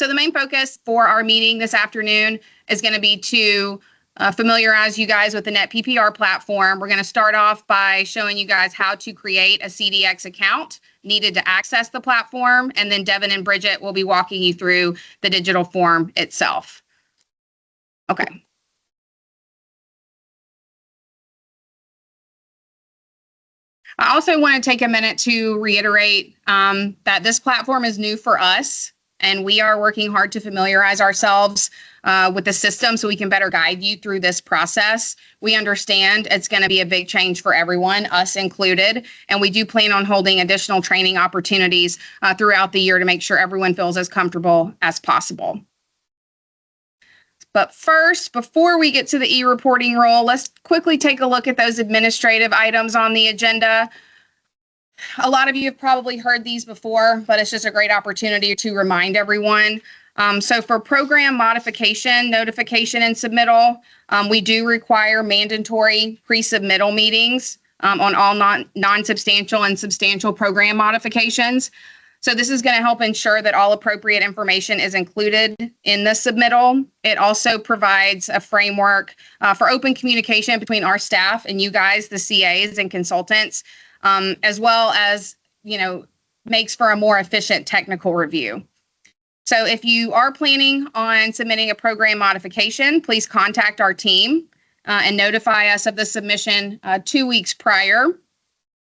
So the main focus for our meeting this afternoon is going to be to familiarize you guys with the Net PPR platform. We're going to start off by showing you guys how to create a CDX account needed to access the platform, and then Devin and Bridget will be walking you through the digital form itself. Okay. I also want to take a minute to reiterate that this platform is new for us, and we are working hard to familiarize ourselves with the system so we can better guide you through this process. We understand it's going to be a big change for everyone, us included, and we do plan on holding additional training opportunities throughout the year to make sure everyone feels as comfortable as possible. But first, before we get to the e-reporting role, let's quickly take a look at those administrative items on the agenda. A lot of you have probably heard these before, but it's just a great opportunity to remind everyone. So for program modification, notification, and submittal, we do require mandatory pre-submittal meetings on all non-substantial and substantial program modifications. So this is going to help ensure that all appropriate information is included in the submittal. It also provides a framework for open communication between our staff and you guys, the CAs and consultants, as well as, makes for a more efficient technical review. So if you are planning on submitting a program modification, please contact our team and notify us of the submission 2 weeks prior.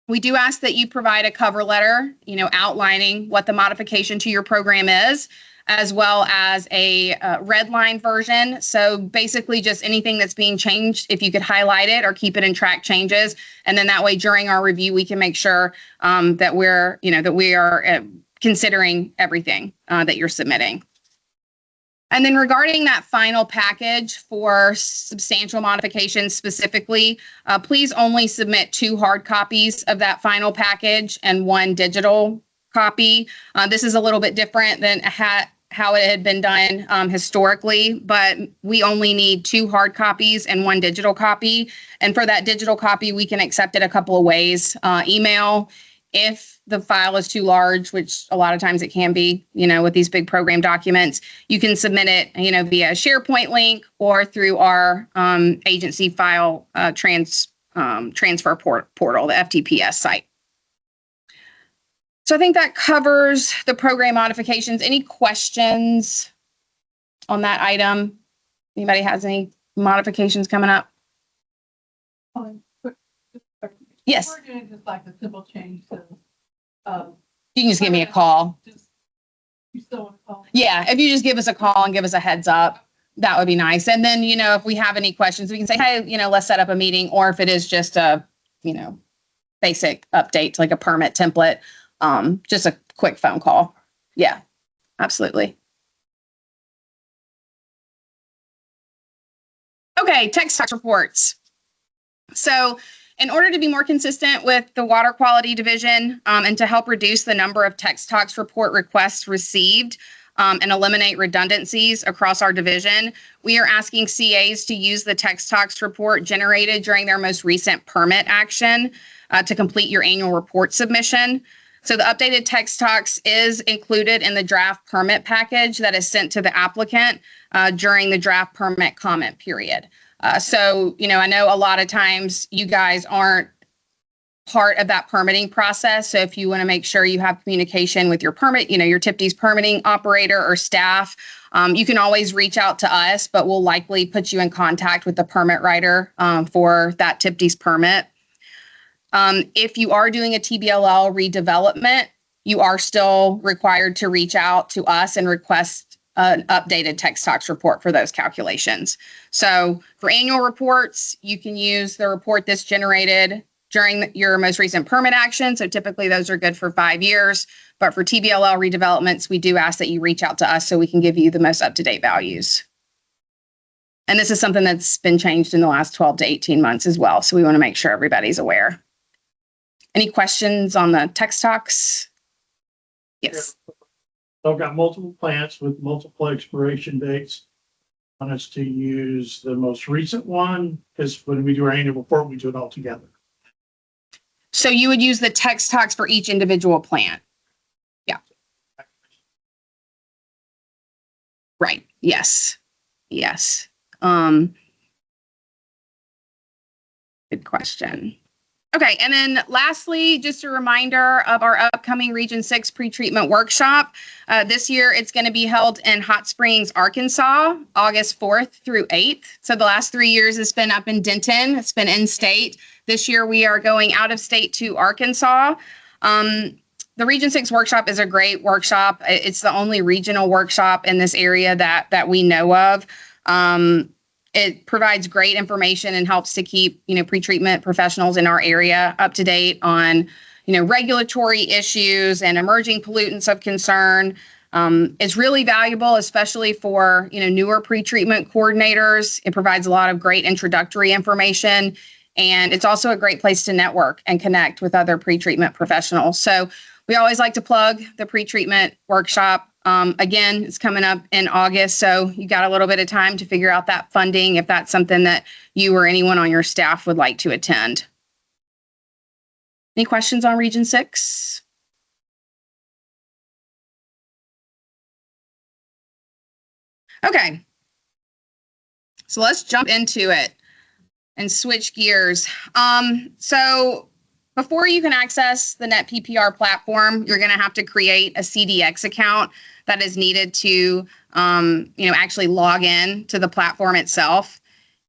We do ask that you provide a cover letter, outlining what the modification to your program is, as well as a red line version. So basically just anything that's being changed, if you could highlight it or keep it in track changes. And then that way during our review, we can make sure that we are considering everything that you're submitting. And then regarding that final package for substantial modifications specifically, please only submit 2 hard copies of that final package and 1 digital copy. This is a little bit different than how it had been done historically, but we only need 2 hard copies and 1 digital copy. And for that digital copy, we can accept it a couple of ways. Email, if the file is too large, which a lot of times it can be, with these big program documents, you can submit it, via SharePoint link or through our agency file transfer portal, the FTPS site. So I think that covers the program modifications. Any questions on that item? Anybody has any modifications coming up? Yes. We're doing just like a simple change to. You can just give me a call. You still want to call? Yeah, if you just give us a call and give us a heads up, that would be nice. And then, if we have any questions, we can say, hey, let's set up a meeting. Or if it is just a, basic update to like a permit template, just a quick phone call. Yeah, absolutely. Okay, text talks reports. So in order to be more consistent with the Water Quality Division and to help reduce the number of text talks report requests received and eliminate redundancies across our division, we are asking CAs to use the text talks report generated during their most recent permit action to complete your annual report submission. So the updated text talks is included in the draft permit package that is sent to the applicant during the draft permit comment period. So, I know a lot of times you guys aren't part of that permitting process. So if you want to make sure you have communication with your permit, your TIPD's permitting operator or staff, you can always reach out to us, but we'll likely put you in contact with the permit writer for that TIPD's permit. If you are doing a TBLL redevelopment, you are still required to reach out to us and request an updated text talks report for those calculations. So for annual reports, you can use the report that's generated during your most recent permit action. So typically those are good for 5 years. But for TBLL redevelopments, we do ask that you reach out to us so we can give you the most up-to-date values. And this is something that's been changed in the last 12 to 18 months as well. So we want to make sure everybody's aware. Any questions on the text talks? Yes. So I've got multiple plants with multiple expiration dates. I want us to use the most recent one because when we do our annual report, we do it all together. So you would use the text talks for each individual plant. Yeah. Right. Yes. Yes. Good question. Okay, and then lastly, just a reminder of our upcoming Region 6 pretreatment workshop. This year, it's going to be held in Hot Springs, Arkansas, August 4th through 8th. So the last 3 years, it's been up in Denton. It's been in state. This year, we are going out of state to Arkansas. The Region 6 workshop is a great workshop. It's the only regional workshop in this area that we know of. It provides great information and helps to keep, pretreatment professionals in our area up to date on, regulatory issues and emerging pollutants of concern. It's really valuable, especially for, newer pretreatment coordinators. It provides a lot of great introductory information, and it's also a great place to network and connect with other pretreatment professionals. So we always like to plug the pretreatment workshop. Again, it's coming up in August, so you got a little bit of time to figure out that funding if that's something that you or anyone on your staff would like to attend. Any questions on Region 6? Okay, so let's jump into it and switch gears. So before you can access the Net PPR platform, you're going to have to create a CDX account that is needed to, actually log in to the platform itself.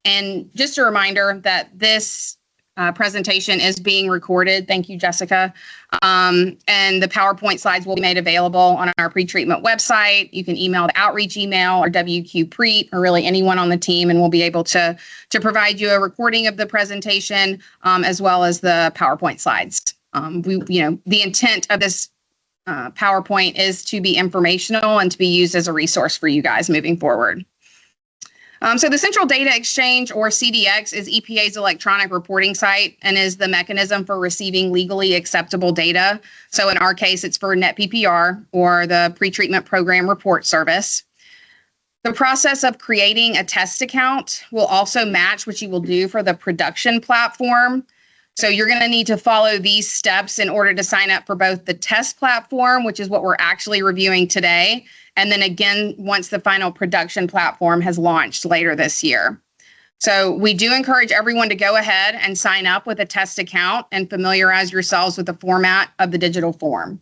And just a reminder that this presentation is being recorded. Thank you, Jessica. And the PowerPoint slides will be made available on our pretreatment website. You can email the outreach email or WQ Pre or really anyone on the team, and we'll be able to provide you a recording of the presentation as well as the PowerPoint slides. The intent of this PowerPoint is to be informational and to be used as a resource for you guys moving forward. So the Central Data Exchange, or CDX, is EPA's electronic reporting site and is the mechanism for receiving legally acceptable data. So in our case, it's for Net PPR, or the Pretreatment Program Report Service. The process of creating a test account will also match what you will do for the production platform. So you're going to need to follow these steps in order to sign up for both the test platform, which is what we're actually reviewing today, and then again, once the final production platform has launched later this year. So we do encourage everyone to go ahead and sign up with a test account and familiarize yourselves with the format of the digital form.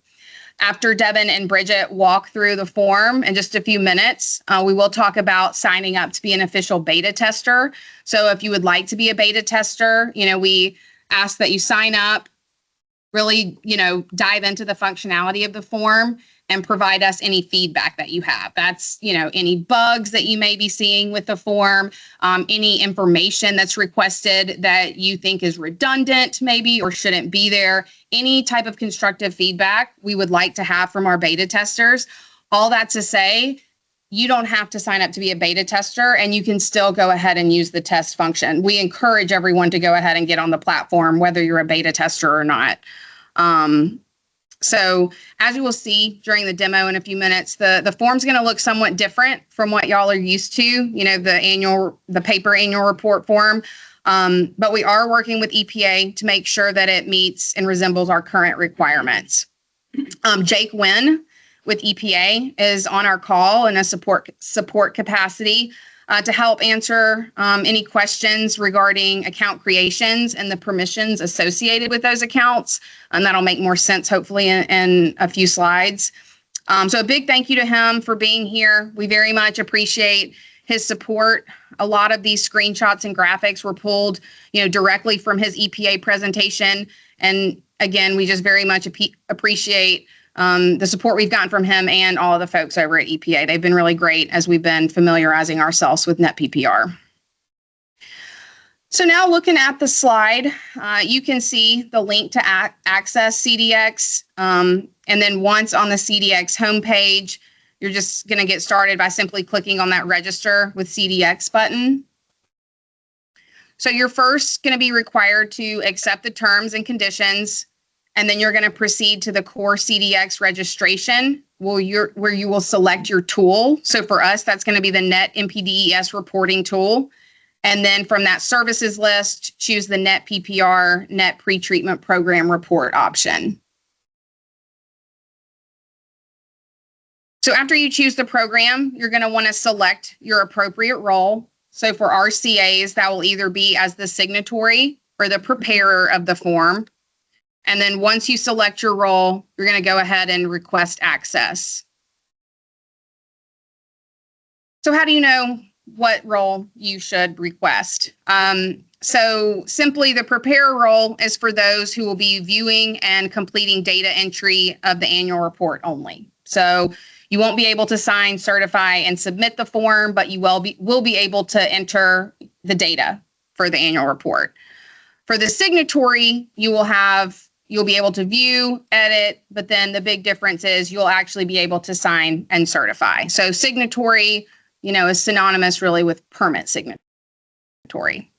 After Devin and Bridget walk through the form in just a few minutes, we will talk about signing up to be an official beta tester. So if you would like to be a beta tester, we ask that you sign up, really, dive into the functionality of the form and provide us any feedback that you have. That's, any bugs that you may be seeing with the form, any information that's requested that you think is redundant maybe or shouldn't be there, any type of constructive feedback we would like to have from our beta testers. All that to say, you don't have to sign up to be a beta tester, and you can still go ahead and use the test function. We encourage everyone to go ahead and get on the platform, whether you're a beta tester or not. So as you will see during the demo in a few minutes, the form's going to look somewhat different from what y'all are used to, the paper annual report form. But we are working with EPA to make sure that it meets and resembles our current requirements. Jake Wynn with EPA is on our call in a support capacity to help answer any questions regarding account creations and the permissions associated with those accounts. And that'll make more sense, hopefully, in a few slides. So a big thank you to him for being here. We very much appreciate his support. A lot of these screenshots and graphics were pulled, directly from his EPA presentation. And again, we just very much appreciate the support we've gotten from him and all of the folks over at EPA. They've been really great as we've been familiarizing ourselves with Net PPR. So now looking at the slide, you can see the link to access CDX. And then once on the CDX homepage, you're just going to get started by simply clicking on that Register with CDX button. So you're first going to be required to accept the terms and conditions, and then you're going to proceed to the core CDX registration where you will select your tool. So for us, that's going to be the Net NPDES reporting tool. And then from that services list, choose the Net PPR, Net Pretreatment Program Report option. So after you choose the program, you're going to want to select your appropriate role. So for RCAs, that will either be as the signatory or the preparer of the form. And then once you select your role, you're going to go ahead and request access. So how do you know what role you should request? So simply the preparer role is for those who will be viewing and completing data entry of the annual report only. So you won't be able to sign, certify, and submit the form, but you will be able to enter the data for the annual report. For the signatory, you'll be able to view, edit, but then the big difference is you'll actually be able to sign and certify. So signatory, is synonymous really with permit signatory.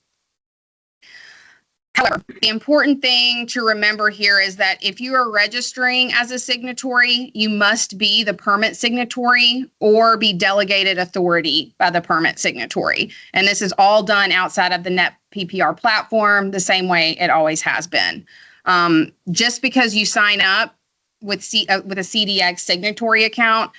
However, the important thing to remember here is that if you are registering as a signatory, you must be the permit signatory or be delegated authority by the permit signatory. And this is all done outside of the NET PPR platform, the same way it always has been. Just because you sign up with a CDX signatory account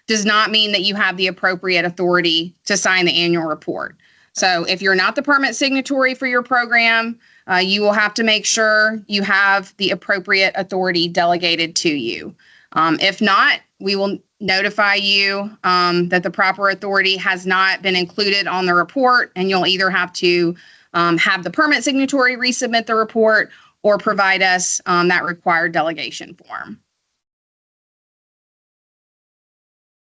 does not mean that you have the appropriate authority to sign the annual report. So if you're not the permit signatory for your program, you will have to make sure you have the appropriate authority delegated to you. If not, we will notify you that the proper authority has not been included on the report, and you'll either have to have the permit signatory resubmit the report or provide us that required delegation form.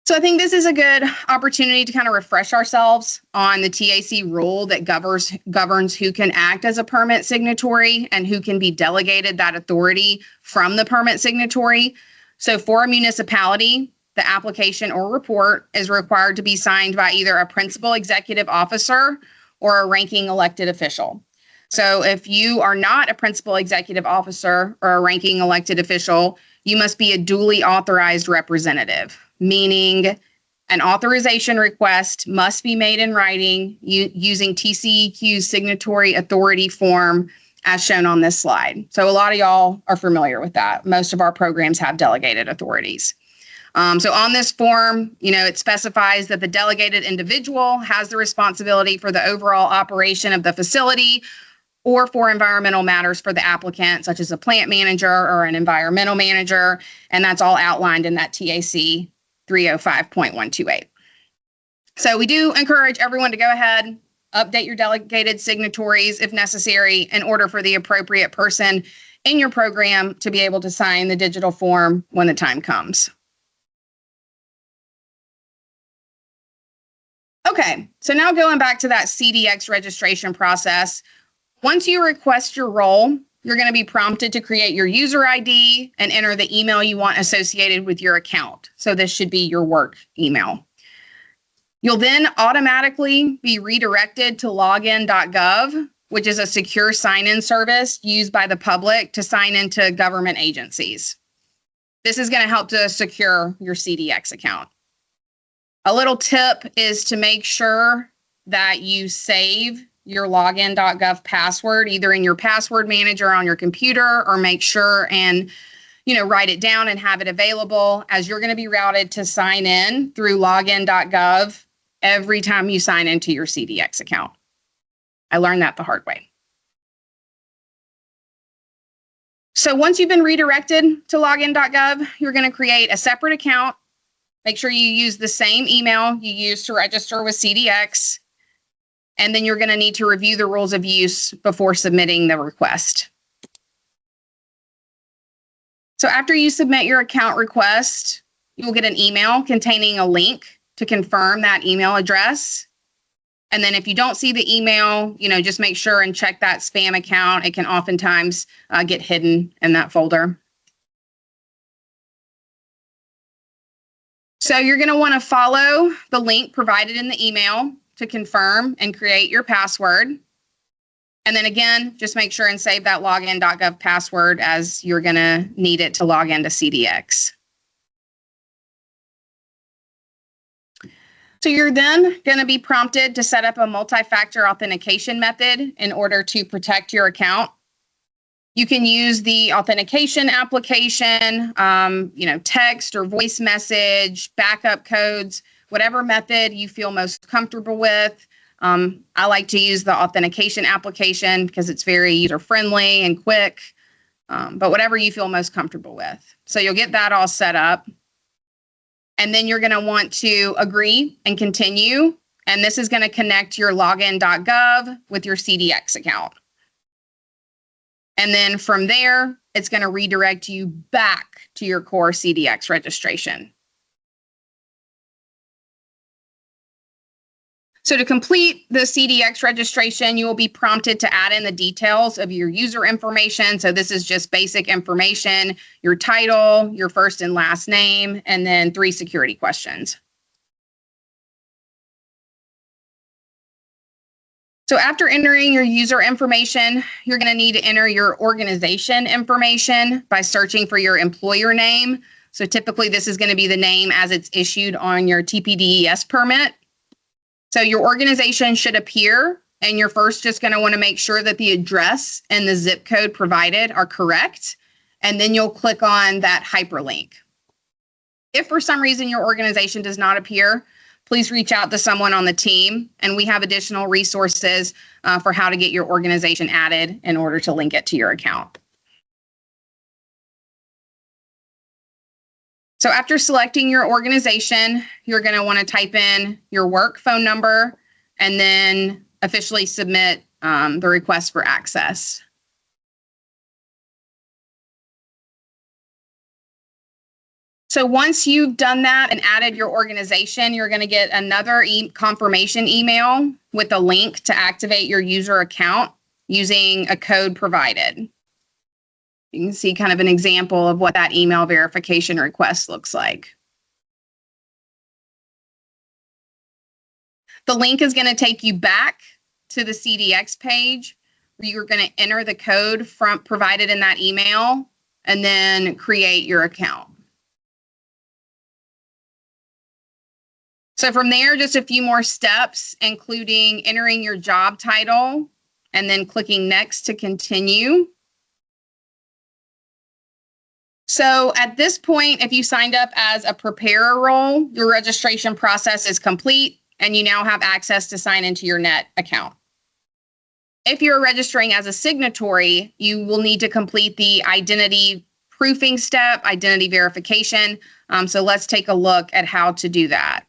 So I think this is a good opportunity to kind of refresh ourselves on the TAC rule that governs who can act as a permit signatory and who can be delegated that authority from the permit signatory. So for a municipality, the application or report is required to be signed by either a principal executive officer or a ranking elected official. So if you are not a principal executive officer or a ranking elected official, you must be a duly authorized representative, meaning an authorization request must be made in writing using TCEQ signatory authority form as shown on this slide. So a lot of y'all are familiar with that. Most of our programs have delegated authorities. So on this form, it specifies that the delegated individual has the responsibility for the overall operation of the facility or for environmental matters for the applicant, such as a plant manager or an environmental manager, and that's all outlined in that TAC 305.128. So we do encourage everyone to go ahead, update your delegated signatories if necessary in order for the appropriate person in your program to be able to sign the digital form when the time comes. Okay, so now going back to that CDX registration process, once you request your role, you're going to be prompted to create your user ID and enter the email you want associated with your account. So this should be your work email. You'll then automatically be redirected to login.gov, which is a secure sign-in service used by the public to sign into government agencies. This is going to help to secure your CDX account. A little tip is to make sure that you save your login.gov password either in your password manager on your computer, or make sure and write it down and have it available, as you're going to be routed to sign in through login.gov every time you sign into your CDX account. I learned that the hard way. So once you've been redirected to login.gov, you're going to create a separate account. Make sure you use the same email you used to register with CDX. And then you're going to need to review the rules of use before submitting the request. So after you submit your account request, you'll get an email containing a link to confirm that email address. And then if you don't see the email, just make sure and check that spam account. It can oftentimes get hidden in that folder. So you're going to want to follow the link provided in the email to confirm and create your password. And then again, just make sure and save that login.gov password, as you're going to need it to log into CDX. So you're then going to be prompted to set up a multi-factor authentication method in order to protect your account. You can use the authentication application, text or voice message, backup codes, whatever method you feel most comfortable with. I like to use the authentication application because it's very user-friendly and quick, but whatever you feel most comfortable with. So you'll get that all set up. And then you're going to want to agree and continue. And this is going to connect your login.gov with your CDX account. And then from there, it's going to redirect you back to your core CDX registration. So to complete the CDX registration, you will be prompted to add in the details of your user information. So this is just basic information, your title, your first and last name, and then 3 security questions. So after entering your user information, you're going to need to enter your organization information by searching for your employer name. So typically this is going to be the name as it's issued on your TPDES permit. So your organization should appear, and you're first just going to want to make sure that the address and the zip code provided are correct, and then you'll click on that hyperlink. If for some reason your organization does not appear, please reach out to someone on the team, and we have additional resources for how to get your organization added in order to link it to your account. So after selecting your organization, you're going to want to type in your work phone number and then officially submit the request for access. So once you've done that and added your organization, you're going to get another confirmation email with a link to activate your user account using a code provided. You can see kind of an example of what that email verification request looks like. The link is going to take you back to the CDX page where you're going to enter the code provided in that email and then create your account. So from there, just a few more steps, including entering your job title and then clicking next to continue. So at this point, if you signed up as a preparer role, your registration process is complete and you now have access to sign into your net account. If you're registering as a signatory, you will need to complete the identity proofing step, identity verification. So let's take a look at how to do that.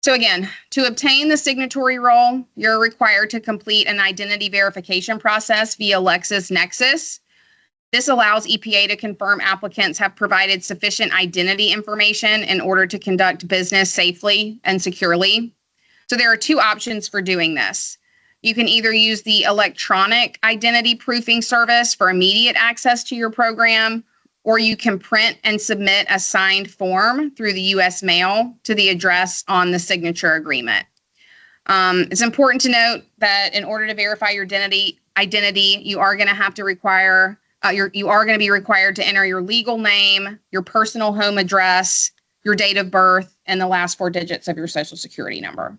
So again, to obtain the signatory role, you're required to complete an identity verification process via LexisNexis. This allows EPA to confirm applicants have provided sufficient identity information in order to conduct business safely and securely. So there are 2 options for doing this. You can either use the electronic identity proofing service for immediate access to your program, or you can print and submit a signed form through the U.S. mail to the address on the signature agreement. It's important to note that in order to verify your identity, you are going to have to require you are going to be required to enter your legal name, your personal home address, your date of birth, and the last 4 digits of your Social Security number.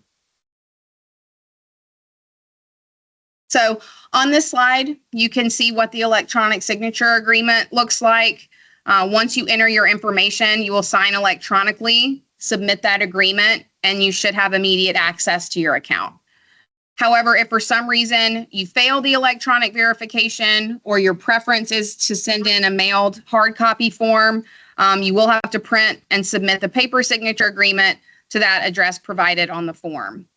So on this slide, you can see what the electronic signature agreement looks like. Once you enter your information, you will sign electronically, submit that agreement, and you should have immediate access to your account. However, if for some reason you fail the electronic verification or your preference is to send in a mailed hard copy form, you will have to print and submit the paper signature agreement to that address provided on the form.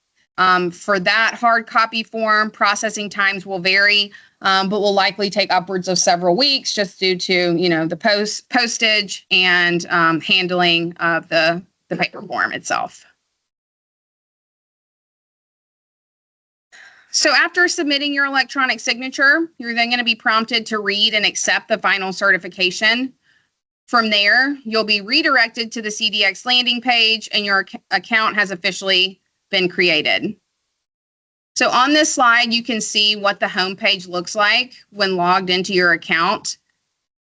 For that hard copy form, processing times will vary, but will likely take upwards of several weeks just due to, the postage and handling of the paper form itself. So after submitting your electronic signature, you're then going to be prompted to read and accept the final certification. From there, you'll be redirected to the CDX landing page and your account has officially been created. So on this slide, you can see what the home page looks like when logged into your account.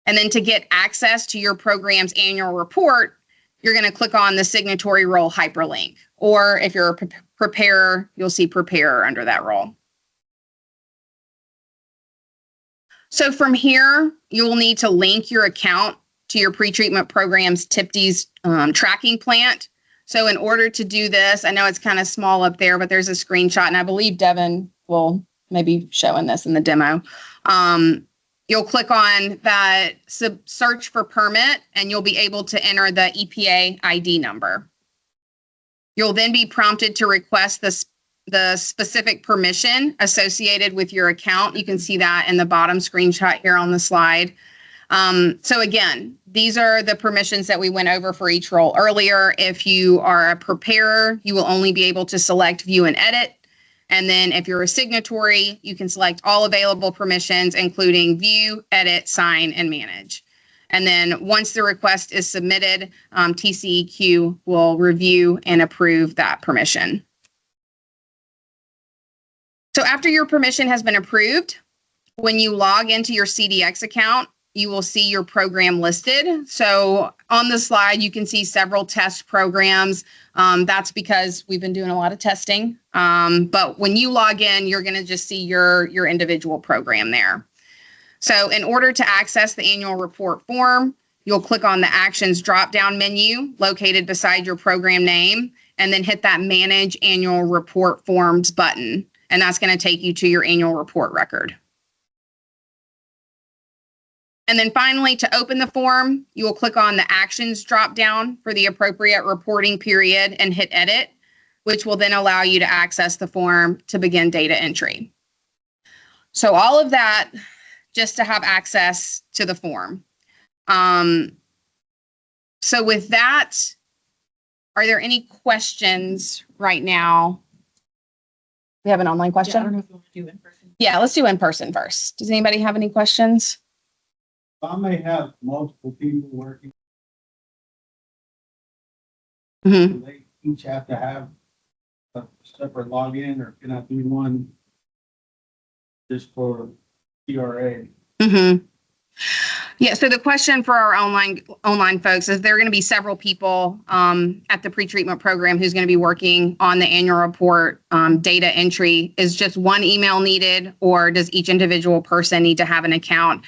And then to get access to your program's annual report, you're going to click on the signatory role hyperlink. Or if you're a preparer, you'll see preparer under that role. So from here, you'll need to link your account to your pretreatment program's TIPD's tracking plant. So in order to do this, I know it's kind of small up there, but there's a screenshot, and I believe Devin will maybe showing this in the demo. You'll click on that search for permit, and you'll be able to enter the EPA ID number. You'll then be prompted to request the specific permission associated with your account. You can see that in the bottom screenshot here on the slide. So again, these are the permissions that we went over for each role earlier. If you are a preparer, you will only be able to select view and edit. And then if you're a signatory, you can select all available permissions, including view, edit, sign, and manage. And then once the request is submitted, TCEQ will review and approve that permission. So after your permission has been approved, when you log into your CDX account, you will see your program listed. So on the slide, you can see several test programs. That's because we've been doing a lot of testing. But when you log in, you're going to just see your individual program there. So in order to access the annual report form, you'll click on the Actions drop-down menu located beside your program name, and then hit that Manage Annual Report Forms button. And that's going to take you to your annual report record. And then finally, to open the form, you will click on the Actions drop-down for the appropriate reporting period and hit Edit, which will then allow you to access the form to begin data entry. So all of that just to have access to the form. So with that, are there any questions right now? We have an online question? Yeah, I don't know if you want to do in person. Yeah, let's do in person first. Does anybody have any questions? I may have multiple people working. Mm-hmm. Do they each have to have a separate login, or can I do one just for CRA? Mm-hmm. Yeah, so the question for our online folks is there are going to be several people at the pretreatment program who's going to be working on the annual report data entry. Is just one email needed, or does each individual person need to have an account?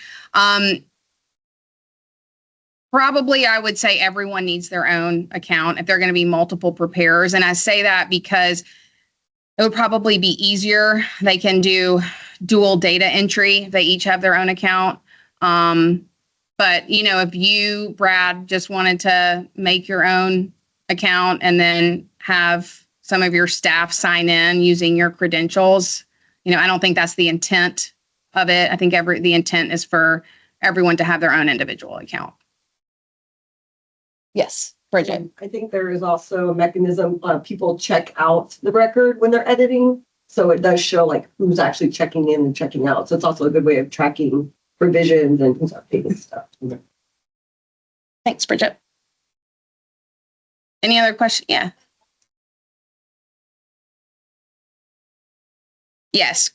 Probably, I would say everyone needs their own account if they're going to be multiple preparers. And I say that because it would probably be easier. They can do dual data entry. They each have their own account. But, you know, if you, Brad, just wanted to make your own account and then have some of your staff sign in using your credentials, you know, I don't think that's the intent of it. I think the intent is for everyone to have their own individual account. Yes, Bridget. I think there is also a mechanism, people check out the record when they're editing. So it does show like who's actually checking in and checking out. So it's also a good way of tracking revisions and who's updating stuff. Thanks, Bridget. Any other question? Yeah. Yes.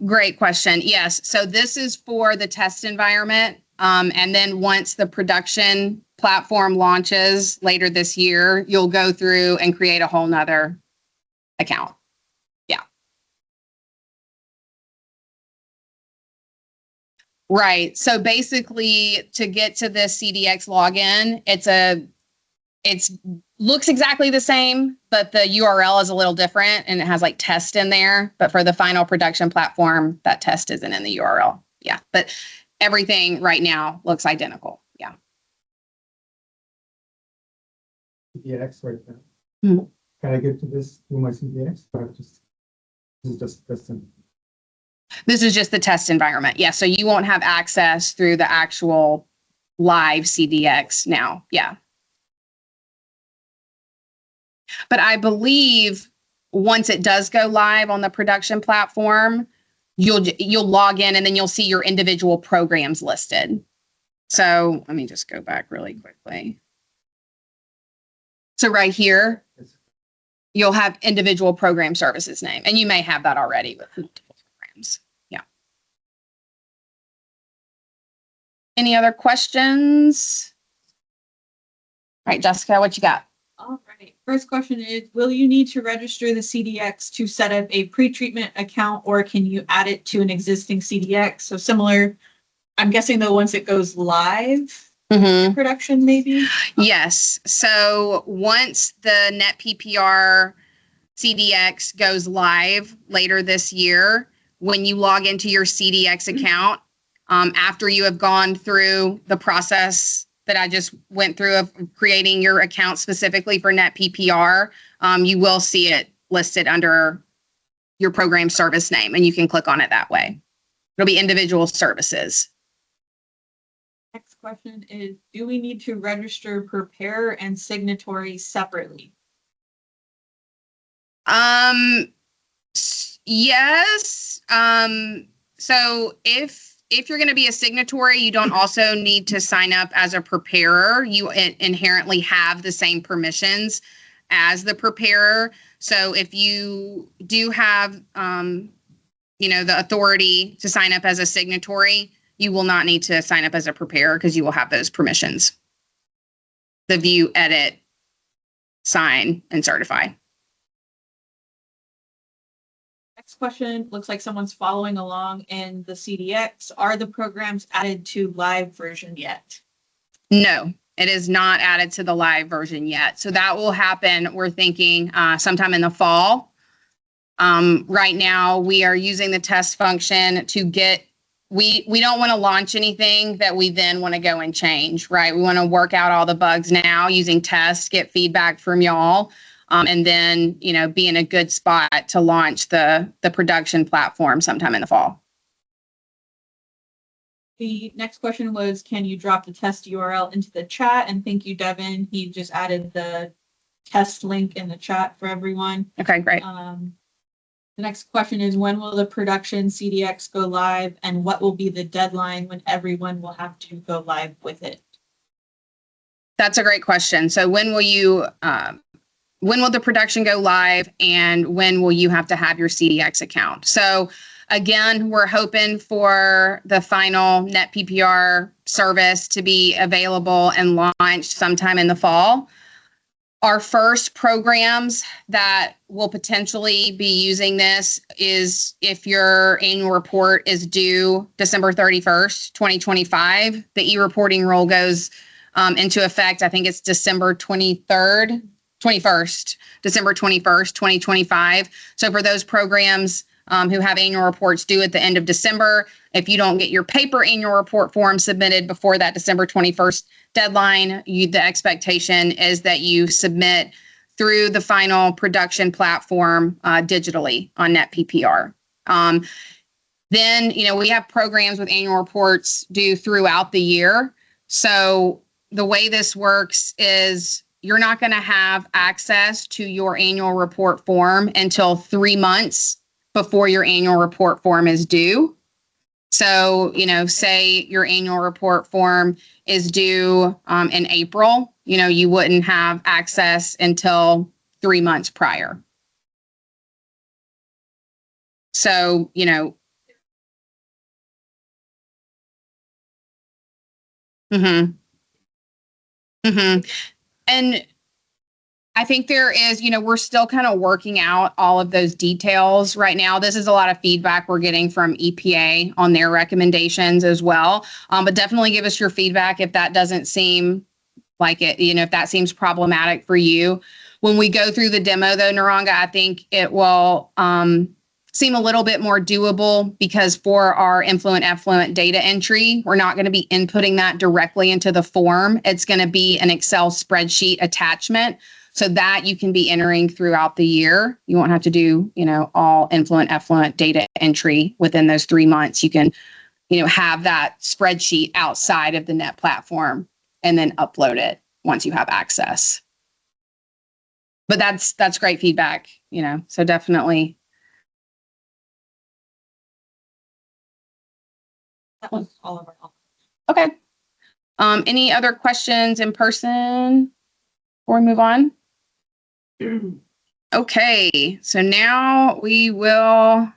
Great question. Yes. So this is for the test environment. And then once the production platform launches later this year, you'll go through and create a whole nother account. Yeah. Right. So basically, to get to this CDX login, it looks exactly the same, but the URL is a little different and it has like test in there. But for the final production platform, that test isn't in the URL. Yeah. But everything right now looks identical. Yeah. CDX right now. Mhm. Can I get to this through my CDX? Or this is just testing. This is just the test environment. Yeah. So you won't have access through the actual live CDX now. Yeah. But I believe once it does go live on the production platform, you'll log in and then you'll see your individual programs listed. So let me just go back really quickly. So right here, you'll have individual program services name, and you may have that already with multiple programs. Yeah. Any other questions? All right, Jessica, what you got? All right. First question is, will you need to register the CDX to set up a pretreatment account, or can you add it to an existing CDX? So similar, I'm guessing though, once it goes live, Mhm. production maybe? Yes. So once the Net PPR CDX goes live later this year, when you log into your CDX account, after you have gone through the process that I just went through of creating your account specifically for Net PPR, you will see it listed under your program service name, and you can click on it that way. It'll be individual services. Next question is, do we need to register preparer and signatory separately? Yes. So if you're going to be a signatory, you don't also need to sign up as a preparer. You inherently have the same permissions as the preparer. So if you do have, the authority to sign up as a signatory, you will not need to sign up as a preparer because you will have those permissions. The view, edit, sign, and certify. Next question, looks like someone's following along in the CDX. Are the programs added to live version yet? No, it is not added to the live version yet. So that will happen, we're thinking, sometime in the fall. Right now, we are using the test function to get, we don't want to launch anything that we then want to go and change, right? We want to work out all the bugs now using tests, get feedback from y'all, and then, be in a good spot to launch the production platform sometime in the fall. The next question was, can you drop the test URL into the chat? And thank you, Devin. He just added the test link in the chat for everyone. Okay, great. The next question is, when will the production CDX go live, and what will be the deadline when everyone will have to go live with it? That's a great question. So when will the production go live, and when will you have to have your CDX account? So again, we're hoping for the final Net PPR service to be available and launched sometime in the fall. Our first programs that will potentially be using this is if your annual report is due December 31st, 2025, the e-reporting rule goes into effect. I think it's December 21st, 2025. So for those programs who have annual reports due at the end of December, if you don't get your paper annual report form submitted before that December 21st deadline, the expectation is that you submit through the final production platform digitally on Net PPR. Then, we have programs with annual reports due throughout the year. So the way this works is you're not going to have access to your annual report form until 3 months before your annual report form is due. So, say your annual report form is due in April, you wouldn't have access until 3 months prior. So, And I think there is, we're still kind of working out all of those details right now. This is a lot of feedback we're getting from EPA on their recommendations as well. But definitely give us your feedback if that doesn't seem like it, if that seems problematic for you. When we go through the demo though, Naranga, I think it will seem a little bit more doable because for our influent effluent data entry, we're not going to be inputting that directly into the form. It's going to be an Excel spreadsheet attachment, so that you can be entering throughout the year. You won't have to do, all influent effluent data entry within those 3 months. You can, have that spreadsheet outside of the Net platform and then upload it once you have access. But that's great feedback, so definitely. That was all of our help. Okay. Any other questions in person before we move on? Okay, so now we will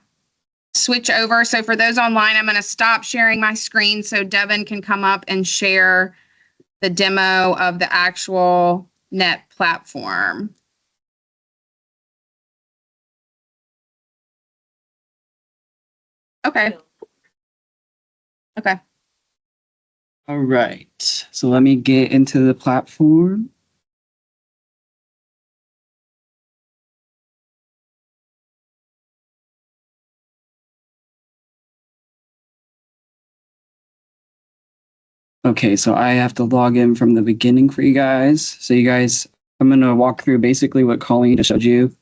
switch over. So for those online, I'm going to stop sharing my screen so Devin can come up and share the demo of the actual Net platform. Okay. Okay. All right. So let me get into the platform. Okay, so I have to log in from the beginning for you guys. So you guys, I'm going to walk through basically what Colleen just showed you.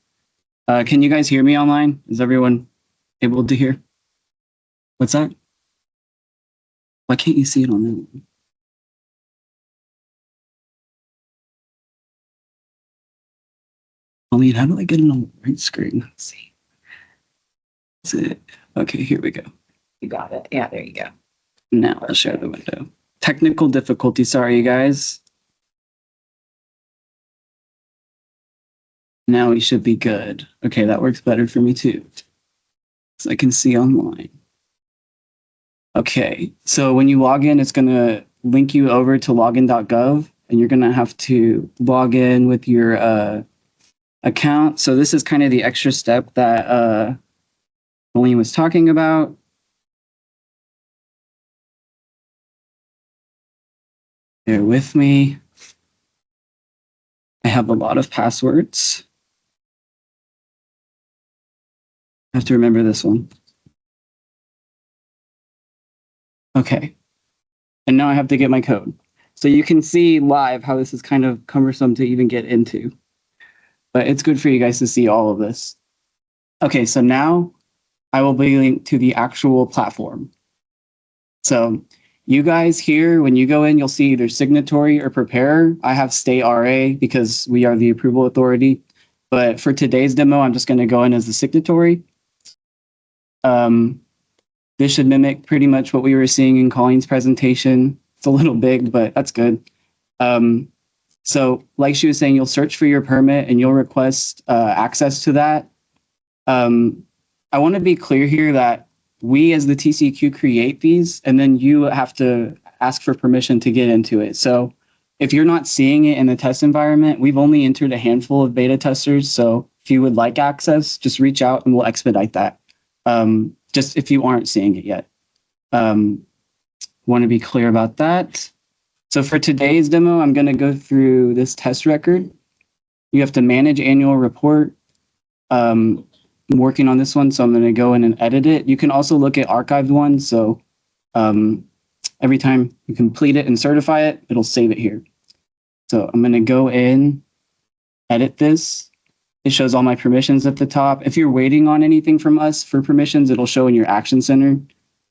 Can you guys hear me online? Is everyone able to hear? What's that? Why can't you see it on that one? Colleen, how do I get it on the right screen? Let's see. That's it. Okay, here we go. You got it. Yeah, there you go. Now I'll share the window. Technical difficulty, sorry, you guys. Now we should be good. Okay, that works better for me too. So I can see online. Okay, so when you log in, it's going to link you over to login.gov, and you're going to have to log in with your account. So this is kind of the extra step that Colleen was talking about. Bear with me. I have a lot of passwords. I have to remember this one. Okay. And now I have to get my code. So you can see live how this is kind of cumbersome to even get into. But it's good for you guys to see all of this. Okay, so now I will be linked to the actual platform. So you guys here, when you go in, you'll see either signatory or preparer. I have stay RA because we are the approval authority. But for today's demo, I'm just going to go in as the signatory. This should mimic pretty much what we were seeing in Colleen's presentation. It's a little big, but that's good. So like she was saying, you'll search for your permit and you'll request access to that. I want to be clear here that we as the TCEQ create these, and then you have to ask for permission to get into it. So if you're not seeing it in the test environment, we've only entered a handful of beta testers. So if you would like access, just reach out and we'll expedite that. Just if you aren't seeing it yet. Want to be clear about that. So for today's demo, I'm going to go through this test record. You have to manage annual report. I'm working on this one, so I'm going to go in and edit it. You can also look at archived ones. So every time you complete it and certify it, it'll save it here. So I'm going to go in, edit this. It shows all my permissions at the top. If you're waiting on anything from us for permissions, it'll show in your action center.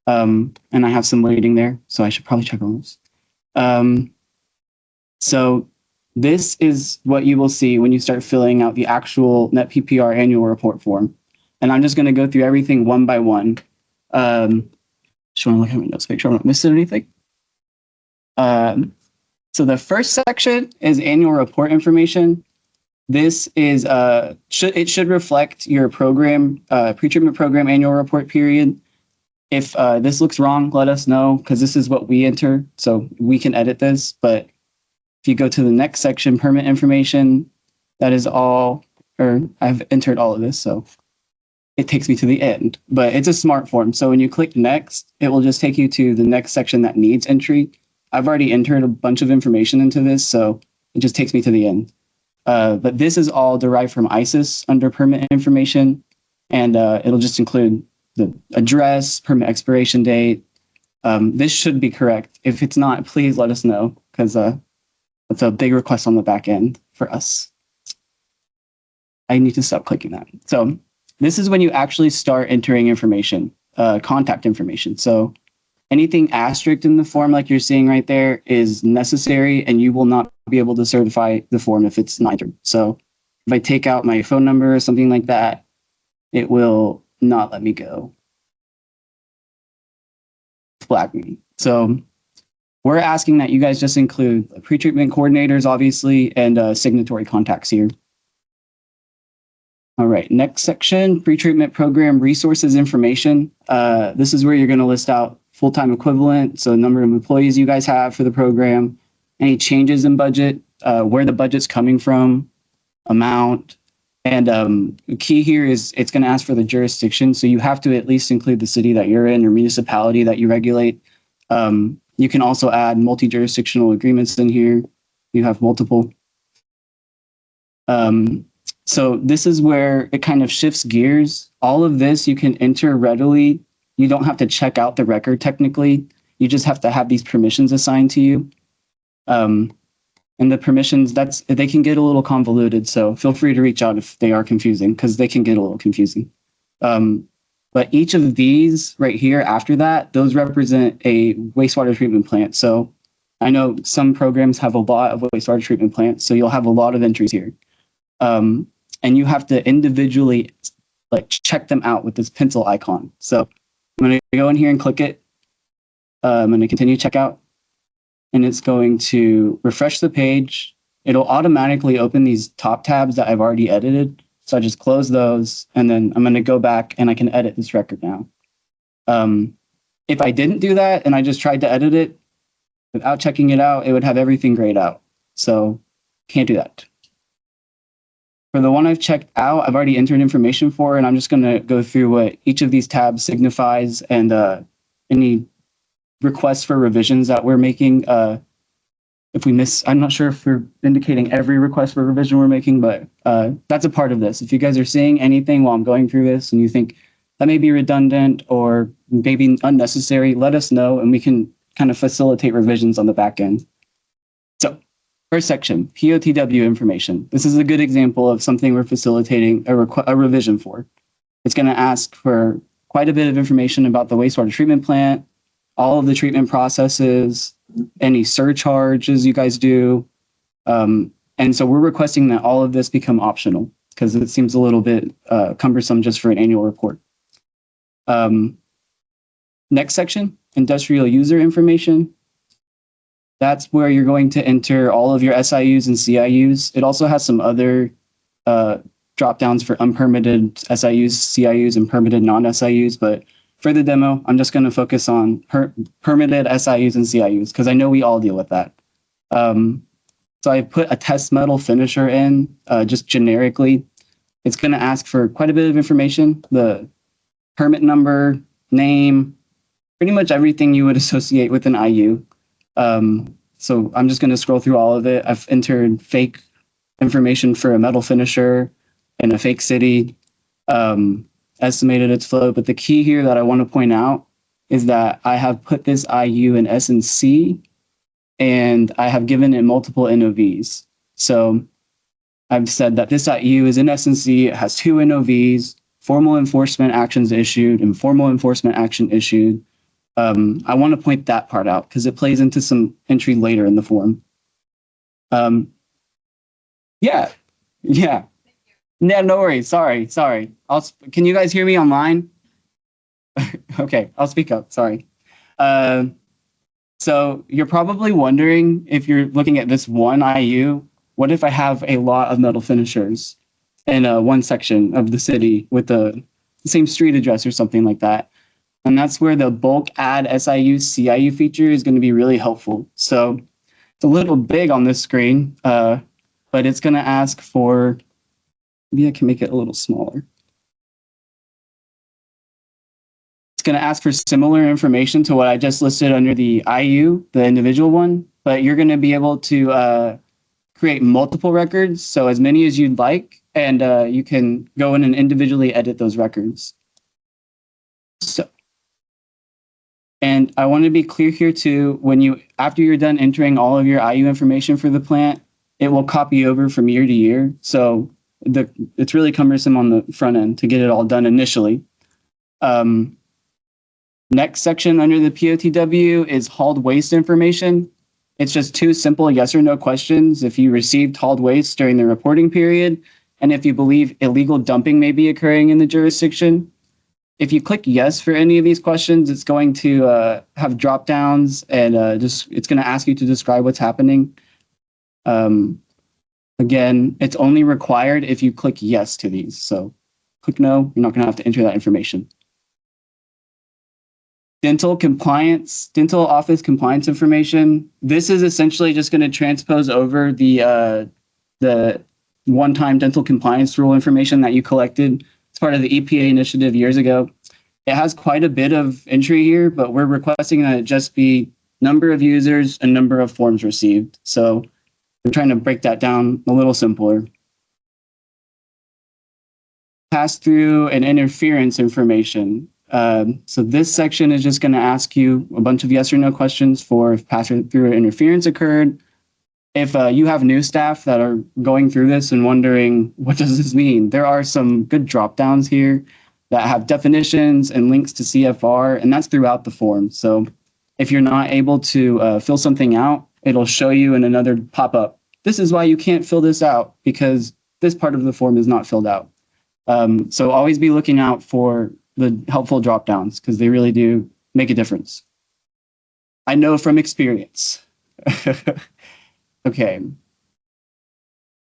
And I have some waiting there, so I should probably check on this. So this is what you will see when you start filling out the actual Net PPR annual report form. And I'm just going to go through everything one by one. Just want to look at my notes, make sure I'm not missing anything. So the first section is annual report information. This is it should reflect your program, pretreatment program annual report period. If this looks wrong, let us know, because this is what we enter, so we can edit this. But if you go to the next section, permit information, that is all, or I've entered all of this, so it takes me to the end. But it's a smart form, so when you click next, it will just take you to the next section that needs entry. I've already entered a bunch of information into this, so it just takes me to the end. But this is all derived from ISIS under permit information, and it'll just include the address, permit expiration date. This should be correct. If it's not, please let us know, because that's a big request on the back end for us. I need to stop clicking that. So this is when you actually start entering information, contact information. So anything asterisked in the form like you're seeing right there is necessary, and you will not be able to certify the form if it's not entered. So if I take out my phone number or something like that, it will not let me go. Flag me. So we're asking that you guys just include pretreatment coordinators, obviously, and signatory contacts here. All right, next section, pretreatment program resources information. This is where you're going to list out full-time equivalent, so the number of employees you guys have for the program, any changes in budget, where the budget's coming from, amount, And the key here is it's going to ask for the jurisdiction. So you have to at least include the city that you're in or municipality that you regulate. You can also add multi-jurisdictional agreements in here. You have multiple. So this is where it kind of shifts gears. All of this you can enter readily. You don't have to check out the record technically. You just have to have these permissions assigned to you. And the permissions, they can get a little convoluted. So feel free to reach out if they are confusing, because they can get a little confusing. But each of these right here after that, those represent a wastewater treatment plant. So I know some programs have a lot of wastewater treatment plants, so you'll have a lot of entries here. And you have to individually like check them out with this pencil icon. So I'm going to go in here and click it. I'm going to continue checkout. And it's going to refresh the page. It'll automatically open these top tabs that I've already edited. So I just close those, and then I'm going to go back and I can edit this record now. If I didn't do that and I just tried to edit it without checking it out, it would have everything grayed out. So can't do that. For the one I've checked out, I've already entered information for, and I'm just going to go through what each of these tabs signifies and any requests for revisions that we're making. If we miss, I'm not sure if we're indicating every request for revision we're making, but that's a part of this. If you guys are seeing anything while I'm going through this and you think that may be redundant or maybe unnecessary, let us know and we can kind of facilitate revisions on the back end. So first section, POTW information. This is a good example of something we're facilitating a revision for. It's going to ask for quite a bit of information about the wastewater treatment plant, all of the treatment processes, any surcharges you guys do. And so we're requesting that all of this become optional because it seems a little bit cumbersome just for an annual report. Next section, industrial user information. That's where you're going to enter all of your SIUs and CIUs. It also has some other drop downs for unpermitted SIUs, CIUs, and permitted non-SIUs, but for the demo, I'm just going to focus on permitted SIUs and CIUs because I know we all deal with that. So I put a test metal finisher in just generically. It's going to ask for quite a bit of information, the permit number, name, pretty much everything you would associate with an IU. So I'm just going to scroll through all of it. I've entered fake information for a metal finisher and a fake city. Estimated its flow, but the key here that I want to point out is that I have put this IU in S&C and I have given it multiple NOVs. So I've said that this IU is in S&C, it has 2 NOVs, formal enforcement actions issued and formal enforcement action issued. I want to point that part out because it plays into some entry later in the form. Yeah. Yeah, no worries. Sorry. Can you guys hear me online? Okay, I'll speak up. Sorry. So you're probably wondering if you're looking at this one IU, what if I have a lot of metal finishers in one section of the city with the same street address or something like that? And that's where the bulk add SIU CIU feature is going to be really helpful. So it's a little big on this screen, but it's going to ask for, maybe I can make it a little smaller. It's going to ask for similar information to what I just listed under the IU, the individual one, but you're going to be able to create multiple records, so as many as you'd like, and you can go in and individually edit those records. So, and I want to be clear here too, after you're done entering all of your IU information for the plant, it will copy over from year to year. So it's really cumbersome on the front end to get it all done initially. Next section under the POTW is hauled waste information. It's just 2 simple yes or no questions. If you received hauled waste during the reporting period, and if you believe illegal dumping may be occurring in the jurisdiction. If you click yes for any of these questions, it's going to have drop downs and it's going to ask you to describe what's happening. Again, it's only required if you click yes to these. So click no, you're not going to have to enter that information. Dental office compliance information. This is essentially just going to transpose over the one-time dental compliance rule information that you collected as part of the EPA initiative years ago. It has quite a bit of entry here, but we're requesting that it just be number of users and number of forms received. So we're trying to break that down a little simpler. Pass through and interference information. So this section is just going to ask you a bunch of yes or no questions for if pass through or interference occurred. If you have new staff that are going through this and wondering, what does this mean? There are some good drop downs here that have definitions and links to CFR, and that's throughout the form. So if you're not able to fill something out, it'll show you in another pop-up. This is why you can't fill this out, because this part of the form is not filled out. So always be looking out for the helpful drop downs, because they really do make a difference. I know from experience. Okay.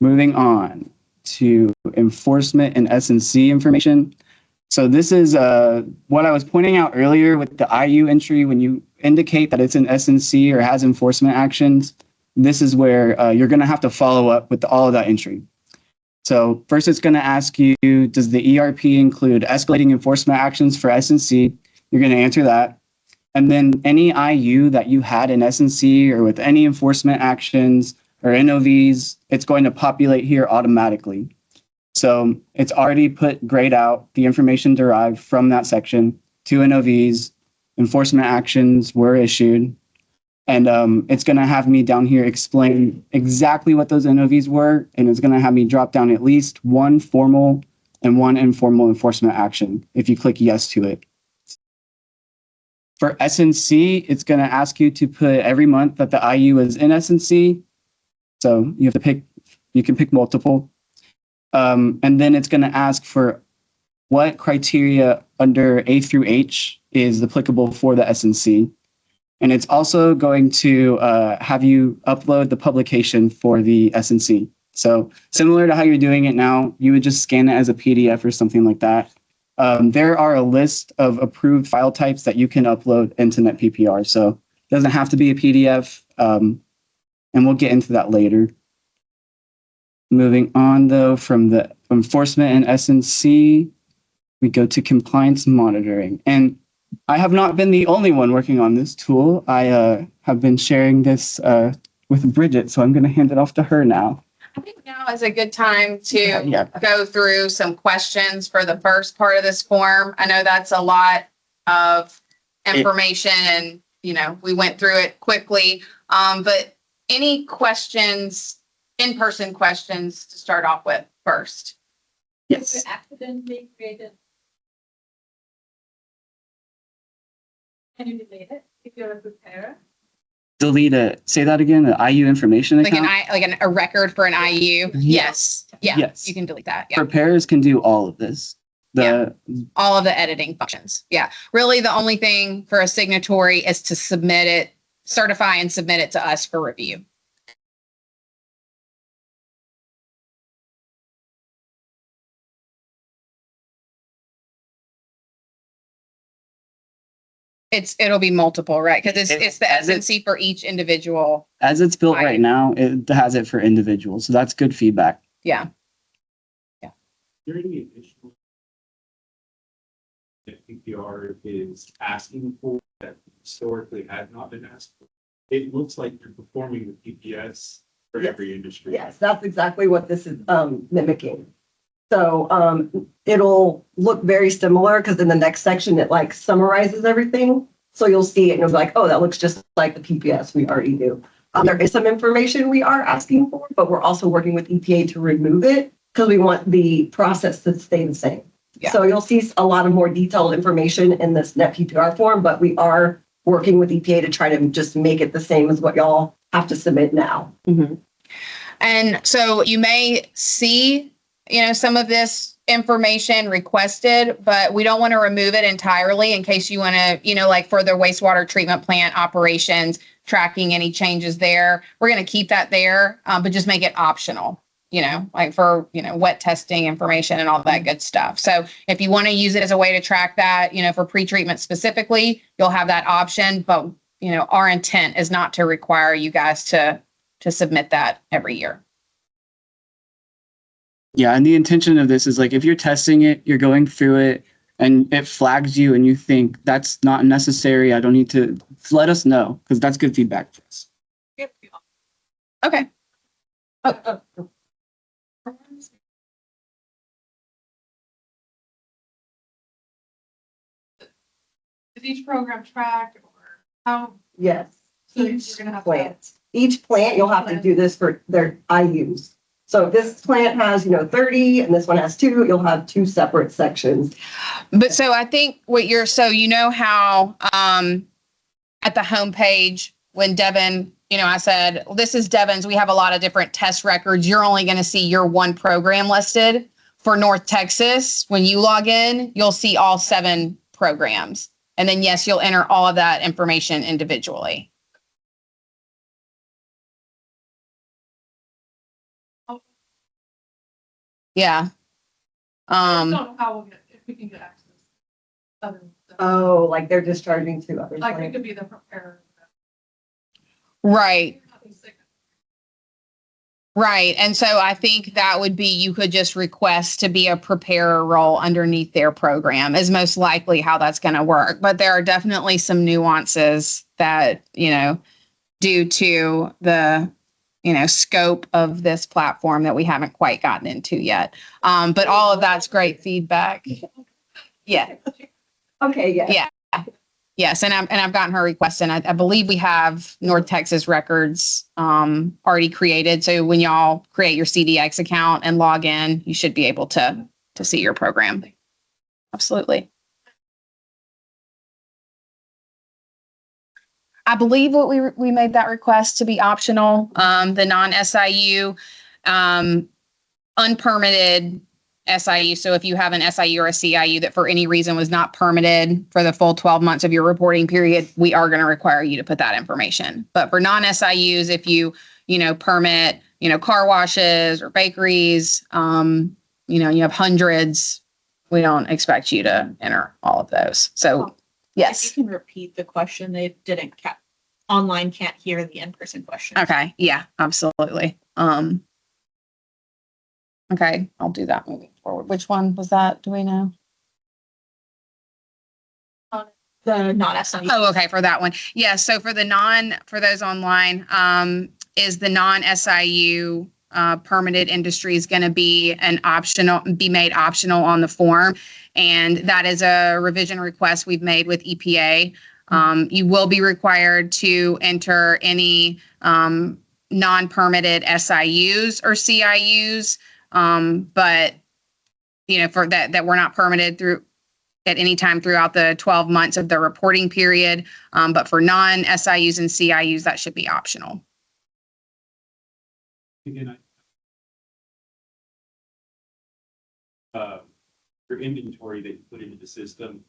Moving on to enforcement and S&C information. So this is what I was pointing out earlier with the IU entry. When you indicate that it's an S&C or has enforcement actions, this is where you're going to have to follow up with all of that entry. So first, it's going to ask you, does the ERP include escalating enforcement actions for S&C? You're going to answer that. And then any IU that you had in S&C or with any enforcement actions or NOVs, it's going to populate here automatically. So it's already grayed out the information derived from that section to NOVs. Enforcement actions were issued. And it's going to have me down here explain exactly what those NOVs were. And it's going to have me drop down at least one formal and one informal enforcement action if you click yes to it. For S&C, it's going to ask you to put every month that the IU is in S&C. So you have to pick, you can pick multiple. And then it's going to ask for what criteria under A through H is applicable for the S&C. And it's also going to have you upload the publication for the S&C. So similar to how you're doing it now, you would just scan it as a PDF or something like that. There are a list of approved file types that you can upload into NetPPR. So it doesn't have to be a PDF, and we'll get into that later. Moving on, though, from the enforcement and S&C, we go to compliance monitoring. And I have not been the only one working on this tool. I have been sharing this with Bridget, so I'm going to hand it off to her now. I think now is a good time to go through some questions for the first part of this form. I know that's a lot of information and, you know, we went through it quickly. But any questions, in-person questions to start off with first? Yes. Accidentally created. Can you delete it if you're a preparer? Delete it. Say that again. The IU information Like account? a record for an IU? Yes. Yeah. Yes. You can delete that. Yeah. Preparers can do all of this. All of the editing functions. Yeah. Really, the only thing for a signatory is to submit it, certify and submit it to us for review. It'll be multiple, right? Because it's the S&C for each individual. As it's built right now, it has it for individuals. So that's good feedback. Yeah. Is there any additional that PPR is asking for that historically had not been asked for? It looks like you're performing the PPS for every industry. Yes, that's exactly what this is mimicking. So it'll look very similar because in the next section, it like summarizes everything. So you'll see it and you'll be like, oh, that looks just like the PPS we already knew. There is some information we are asking for, but we're also working with EPA to remove it because we want the process to stay the same. Yeah. So you'll see a lot of more detailed information in this NetPPR form, but we are working with EPA to try to just make it the same as what y'all have to submit now. Mm-hmm. And so you may see, you know, some of this information requested, but we don't want to remove it entirely in case you want to, you know, like for the wastewater treatment plant operations, tracking any changes there. We're going to keep that there, but just make it optional, you know, like for, you know, wet testing information and all that good stuff. So if you want to use it as a way to track that, you know, for pretreatment specifically, you'll have that option. But, you know, our intent is not to require you guys to submit that every year. Yeah, and the intention of this is like if you're testing it, you're going through it, and it flags you, and you think that's not necessary, I don't need to. Let us know because that's good feedback for us. Okay. Oh, Is each program tracked or how? Yes. So you're Each gonna have plant, each plant, you'll have to do this for their IUs. So if this plant has, 30 and this one has 2, you'll have 2 separate sections. but so I think so you know how at the homepage when Devin, I said, well, this is Devin's, we have a lot of different test records. You're only going to see your one program listed. For North Texas, when you log in, you'll see all 7 programs. And then, yes, you'll enter all of that information individually. Yeah. I don't know how we'll get, if we can get access. Other than- Oh, like they're discharging to other Like we plants. could be the preparer. Right. Right. And so I think that would be, you could just request to be a preparer role underneath their program is most likely how that's going to work. But there are definitely some nuances that, due to the, scope of this platform that we haven't quite gotten into yet. But all of that's great feedback. Yeah. Okay, yeah. Yeah. Yes, and I've gotten her request, and I believe we have North Texas records already created. So when y'all create your CDX account and log in, you should be able to see your program. Absolutely. I believe what we made that request to be optional. The non-SIU unpermitted SIU. So if you have an SIU or a CIU that for any reason was not permitted for the full 12 months of your reporting period, we are going to require you to put that information. But for non-SIUs, if you, permit, car washes or bakeries, you have hundreds, we don't expect you to enter all of those. So yes. If you can repeat the question, they didn't online can't hear the in-person question. Okay. Yeah, absolutely. Okay, I'll do that moving forward. Which one was that? Do we know? The non-SIU. Oh, okay, for that one. Yeah, so for those online, is the non-SIU permitted industry is going to be made optional on the form. And that is a revision request we've made with EPA. You will be required to enter any non-permitted SIUs or CIUs. But for that we're not permitted through at any time throughout the 12 months of the reporting period. But for non-SIUs and CIUs, that should be optional. Again, your inventory that you put into the system,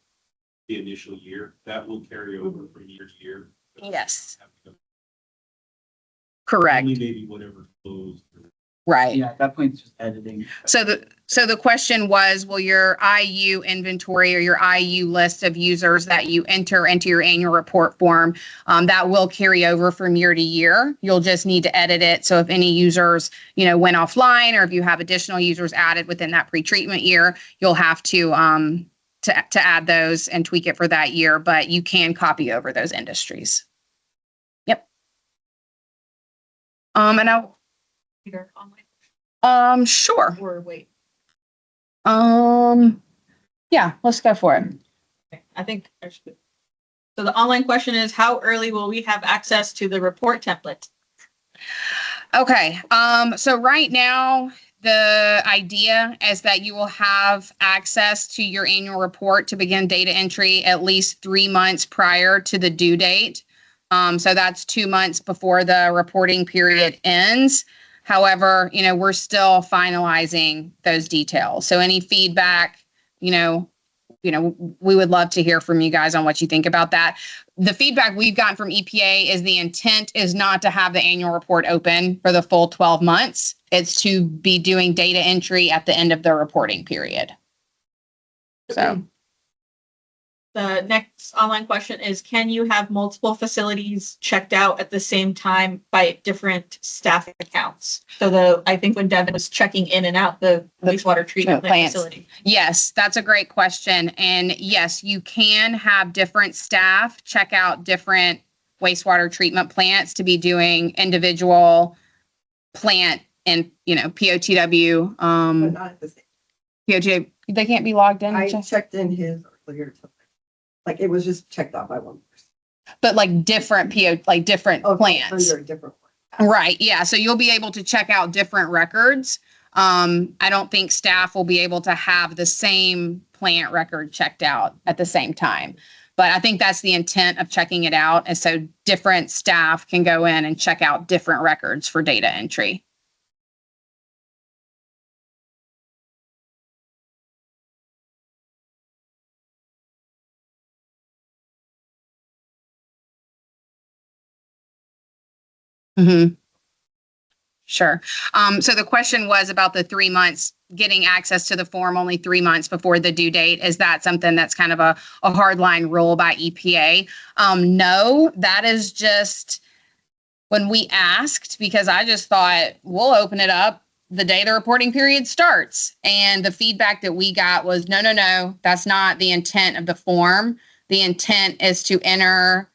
the initial year, that will carry over from year to year. Yes. Correct. Only maybe whatever flows. Right. Yeah, at that point, it's just editing. So the question was, will your IU inventory or your IU list of users that you enter into your annual report form, that will carry over from year to year. You'll just need to edit it. So if any users, went offline, or if you have additional users added within that pretreatment year, you'll have to add those and tweak it for that year, but you can copy over those industries. Yep. And I'll, Online sure. or wait. Yeah, let's go for it. Okay, I think I should. So the online question is, how early will we have access to the report template? Okay, so right now, the idea is that you will have access to your annual report to begin data entry at least 3 months prior to the due date. So that's 2 months before the reporting period ends. However, we're still finalizing those details. So any feedback, we would love to hear from you guys on what you think about that. The feedback we've gotten from EPA is the intent is not to have the annual report open for the full 12 months. It's to be doing data entry at the end of the reporting period. So The next online question is, can you have multiple facilities checked out at the same time by different staff accounts? So I think when Devin was checking in and out the wastewater treatment plant plants. facility. Yes, that's a great question. And yes, you can have different staff check out different wastewater treatment plants to be doing individual plant and, POTW, But not at the same. POTW, they can't be logged in. I checked in his earlier. Like it was just checked out by one person. But like different different plants. Under a different one. Right. Yeah. So you'll be able to check out different records. I don't think staff will be able to have the same plant record checked out at the same time. But I think that's the intent of checking it out. And so different staff can go in and check out different records for data entry. Mm-hmm. Sure. So the question was about the 3 months, getting access to the form only 3 months before the due date. Is that something that's kind of a hard line rule by EPA? No, that is just when we asked, because I just thought we'll open it up the day the reporting period starts. And the feedback that we got was, no, that's not the intent of the form. The intent is to enter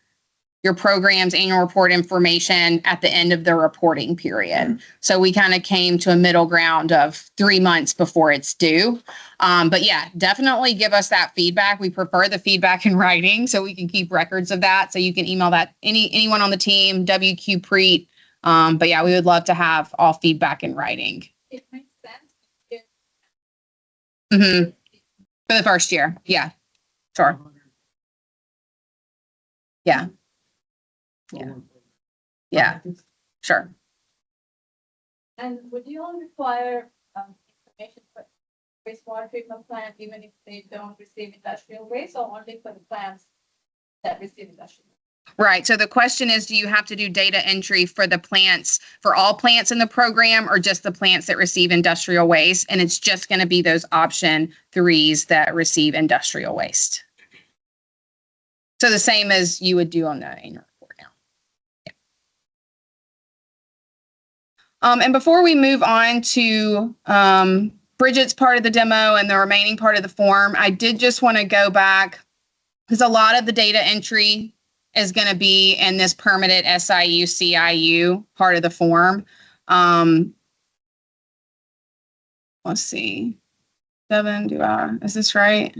your program's annual report information at the end of the reporting period. So we kind of came to a middle ground of 3 months before it's due. But yeah, definitely give us that feedback. We prefer the feedback in writing so we can keep records of that. So you can email that anyone on the team, WQ Preet. But yeah, we would love to have all feedback in writing. It makes sense. Mm-hmm. For the first year. Yeah, sure. Yeah. Yeah, sure. And would you all require information for wastewater treatment plant, even if they don't receive industrial waste, or only for the plants that receive industrial? Right. So the question is, do you have to do data entry for the plants, for all plants in the program, or just the plants that receive industrial waste? And it's just going to be those option 3s that receive industrial waste. So the same as you would do on the annual report now. Yeah. And before we move on to Bridget's part of the demo and the remaining part of the form, I did just want to go back because a lot of the data entry is going to be in this permitted SIU CIU part of the form. Let's see. Devin, is this right?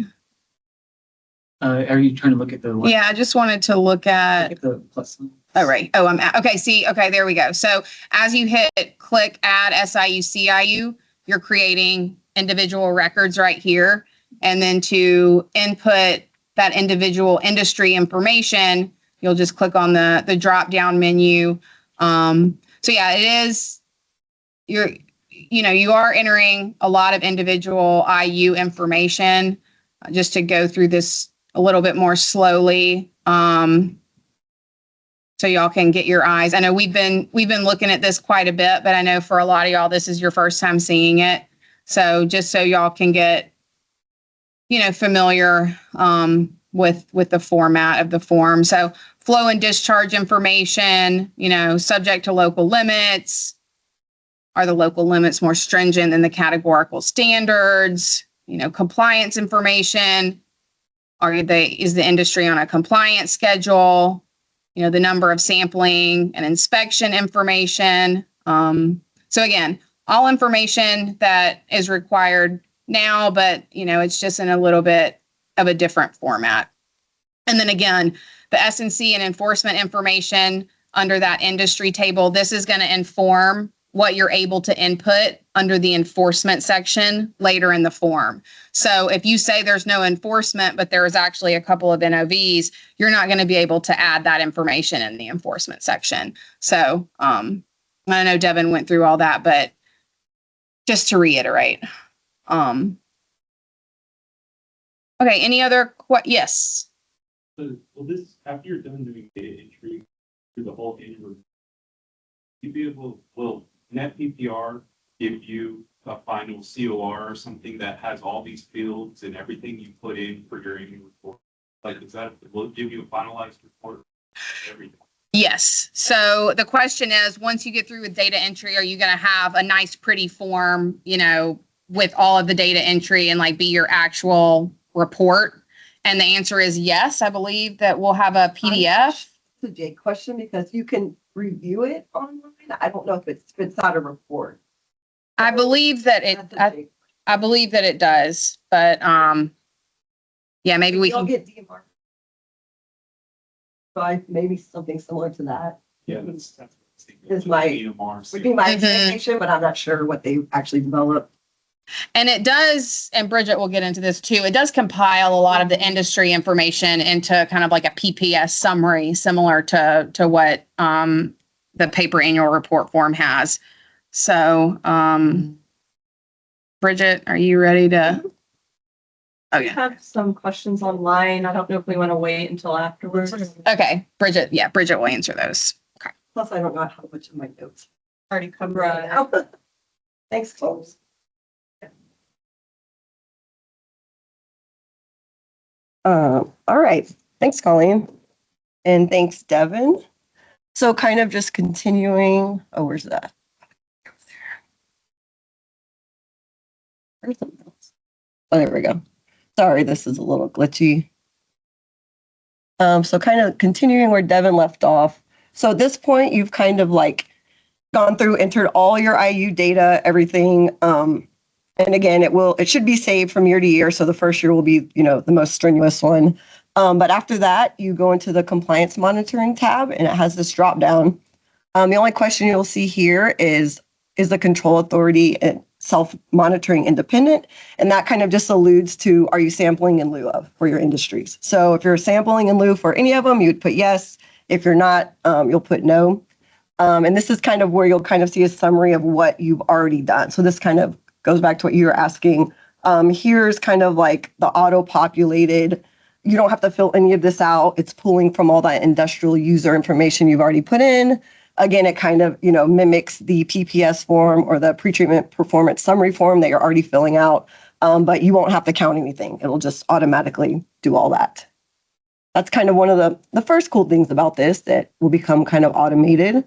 Are you trying to look at the? Yeah, I just wanted to look at the plus sign. Oh, right. Oh, okay. See, okay, there we go. So as you hit click add SIU CIU, you're creating individual records right here. And then to input that individual industry information, you'll just click on the drop down menu. So yeah, it is, you are entering a lot of individual IU information. Just to go through this a little bit more slowly. So y'all can get your eyes. I know we've been looking at this quite a bit, but I know for a lot of y'all, this is your first time seeing it. So just so y'all can get, familiar with the format of the form. So flow and discharge information, subject to local limits. Are the local limits more stringent than the categorical standards? Compliance information. Is the industry on a compliance schedule? The number of sampling and inspection information. So again, all information that is required now, but it's just in a little bit of a different format. And then again, the S&C and enforcement information under that industry table, this is going to inform what you're able to input under the enforcement section later in the form. So if you say there's no enforcement, but there is actually a couple of NOVs, you're not going to be able to add that information in the enforcement section. So I know Devin went through all that, but just to reiterate. Okay, any other yes? So will this, after you're done doing data entry through the whole annual, you be able, will Net PPR give you a final COR or something that has all these fields and everything you put in for your annual report? Like, will it give you a finalized report? Everything. Yes. So the question is, once you get through with data entry, are you going to have a nice, pretty form, with all of the data entry and like be your actual report? And the answer is yes. I believe that we'll have a PDF. It's a Jake question because you can review it online. I don't know if it spits out a report. I believe that I believe that it does, but yeah, maybe we You'll can. get DMR. So maybe something similar to that Yeah, that's. Is my- would be my Mhm. expectation, but I'm not sure what they actually developed. And it does, and Bridget will get into this too, it does compile a lot of the industry information into kind of like a PPS summary, similar to what the paper annual report form has. So, Bridget, are you ready to? Oh, We yeah. have some questions online. I don't know if we want to wait until afterwards. Okay, Bridget, yeah, Bridget will answer those. Plus, I don't know how much of my notes. Already covered. Right now. Thanks, folks. All right. Thanks, Colleen. And thanks, Devin. So kind of just continuing. Oh, where's that? Where's something else? Oh, there we go. Sorry, this is a little glitchy. So kind of continuing where Devin left off. So at this point, you've kind of like gone through, entered all your IU data, everything. And again, it should be saved from year to year. So the first year will be, the most strenuous one. But after that, you go into the compliance monitoring tab and it has this drop down. The only question you'll see here is the control authority and self-monitoring independent? And that kind of just alludes to, are you sampling in lieu of for your industries? So if you're sampling in lieu for any of them, you'd put yes. If you're not, you'll put no. And this is kind of where you'll kind of see a summary of what you've already done. So this kind of goes back to what you were asking. Here's kind of like the auto-populated. You don't have to fill any of this out. It's pulling from all that industrial user information you've already put in. Again, it kind of, mimics the PPS form or the pretreatment performance summary form that you're already filling out, but you won't have to count anything. It'll just automatically do all that. That's kind of one of the first cool things about this that will become kind of automated.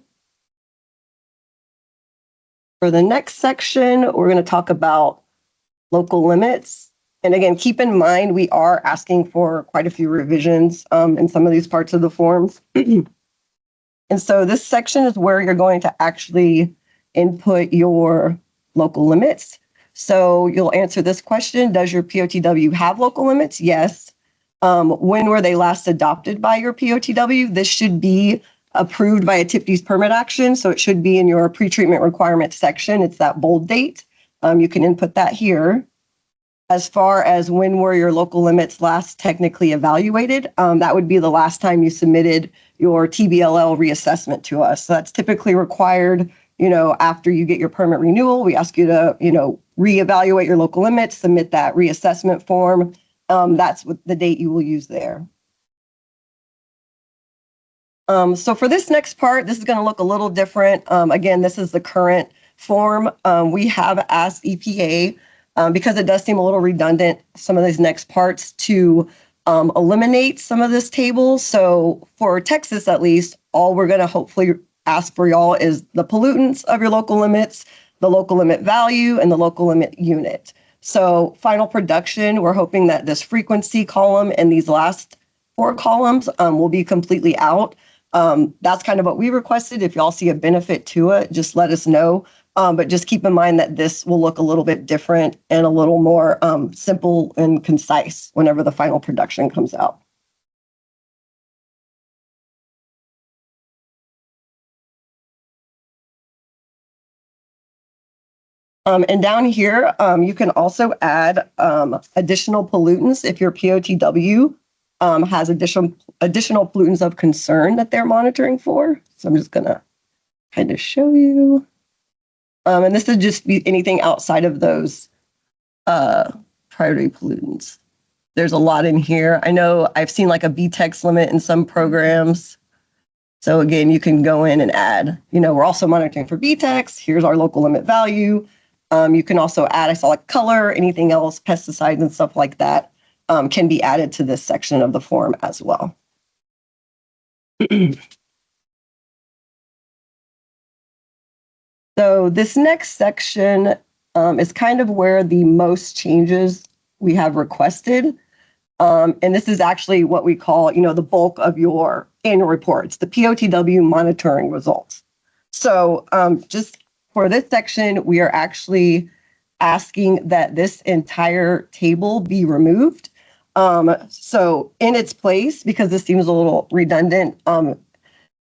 For the next section, we're going to talk about local limits. And again, keep in mind, we are asking for quite a few revisions in some of these parts of the forms. And so this section is where you're going to actually input your local limits. So you'll answer this question: does your POTW have local limits? Yes. When were they last adopted by your POTW? This should be approved by a TIPD's permit action. So it should be in your pretreatment requirements section. It's that bold date. You can input that here. As far as when were your local limits last technically evaluated, that would be the last time you submitted your TBLL reassessment to us. So that's typically required, after you get your permit renewal. We ask you to, reevaluate your local limits, submit that reassessment form. That's what the date you will use there. So for this next part, this is going to look a little different. Again, this is the current form. We have asked EPA, because it does seem a little redundant, some of these next parts, to eliminate some of this table. So for Texas, at least, all we're going to hopefully ask for y'all is the pollutants of your local limits, the local limit value, and the local limit unit. So final production, we're hoping that this frequency column and these last 4 columns will be completely out. That's kind of what we requested. If y'all see a benefit to it, just let us know. But just keep in mind that this will look a little bit different and a little more simple and concise whenever the final production comes out. And down here, you can also add additional pollutants if your POTW has additional pollutants of concern that they're monitoring for. So I'm just going to kind of show you. And this would just be anything outside of those priority pollutants. There's a lot in here. I know I've seen like a BTEX limit in some programs. So again, you can go in and add, we're also monitoring for BTEX. Here's our local limit value. You can also add, I saw like color, anything else, pesticides and stuff like that. can be added to this section of the form as well. So this next section is kind of where the most changes we have requested. And this is actually what we call, the bulk of your annual reports, the POTW monitoring results. So just for this section, we are actually asking that this entire table be removed. So in its place, because this seems a little redundant,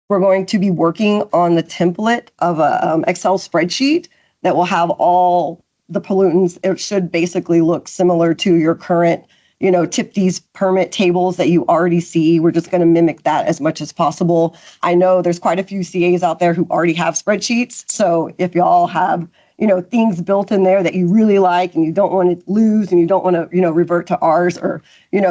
we're going to be working on the template of a Excel spreadsheet that will have all the pollutants. It should basically look similar to your current, TIPD's permit tables that you already see. We're just going to mimic that as much as possible. I know there's quite a few CAs out there who already have spreadsheets. So if y'all have, things built in there that you really like and you don't want to lose and you don't want to, revert to ours, or,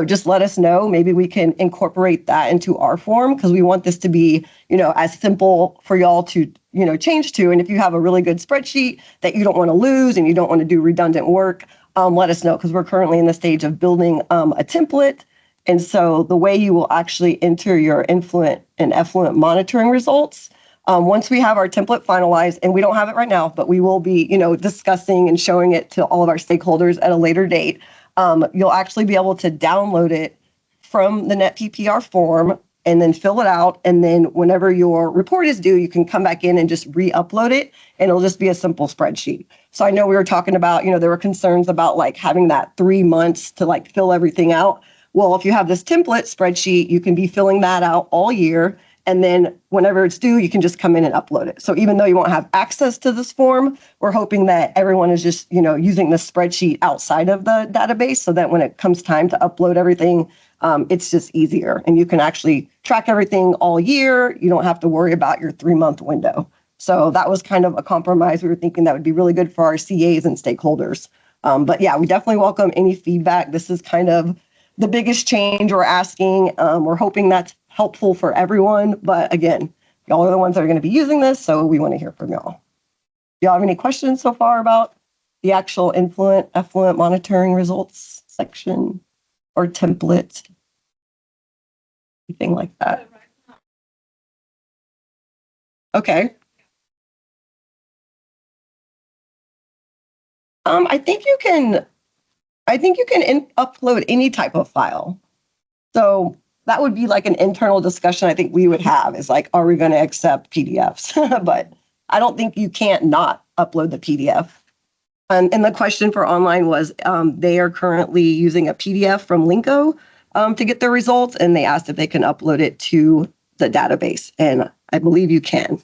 just let us know. Maybe we can incorporate that into our form, because we want this to be, as simple for y'all to, change to. And if you have a really good spreadsheet that you don't want to lose and you don't want to do redundant work, let us know, because we're currently in the stage of building a template. And so the way you will actually enter your influent and effluent monitoring results, once we have our template finalized, and we don't have it right now, but we will be, discussing and showing it to all of our stakeholders at a later date, you'll actually be able to download it from the Net PPR form and then fill it out. And then whenever your report is due, you can come back in and just re-upload it, and it'll just be a simple spreadsheet. So I know we were talking about, there were concerns about like having that 3 months to like fill everything out. Well, if you have this template spreadsheet, you can be filling that out all year. And then whenever it's due, you can just come in and upload it. So even though you won't have access to this form, we're hoping that everyone is just, using the spreadsheet outside of the database, so that when it comes time to upload everything, it's just easier. And you can actually track everything all year. You don't have to worry about your 3-month window. So that was kind of a compromise. We were thinking that would be really good for our CAs and stakeholders. But yeah, we definitely welcome any feedback. This is kind of the biggest change we're asking. We're hoping that's helpful for everyone. But again, y'all are the ones that are going to be using this, so we want to hear from y'all. Do y'all have any questions so far about the actual influent effluent monitoring results section or template? Anything like that? Okay. I think you can upload any type of file. So that would be like an internal discussion I think we would have, is like, are we going to accept PDFs? But I don't think you can't not upload the PDF. And the question for online was, they are currently using a PDF from Linko to get their results, and they asked if they can upload it to the database, and I believe you can.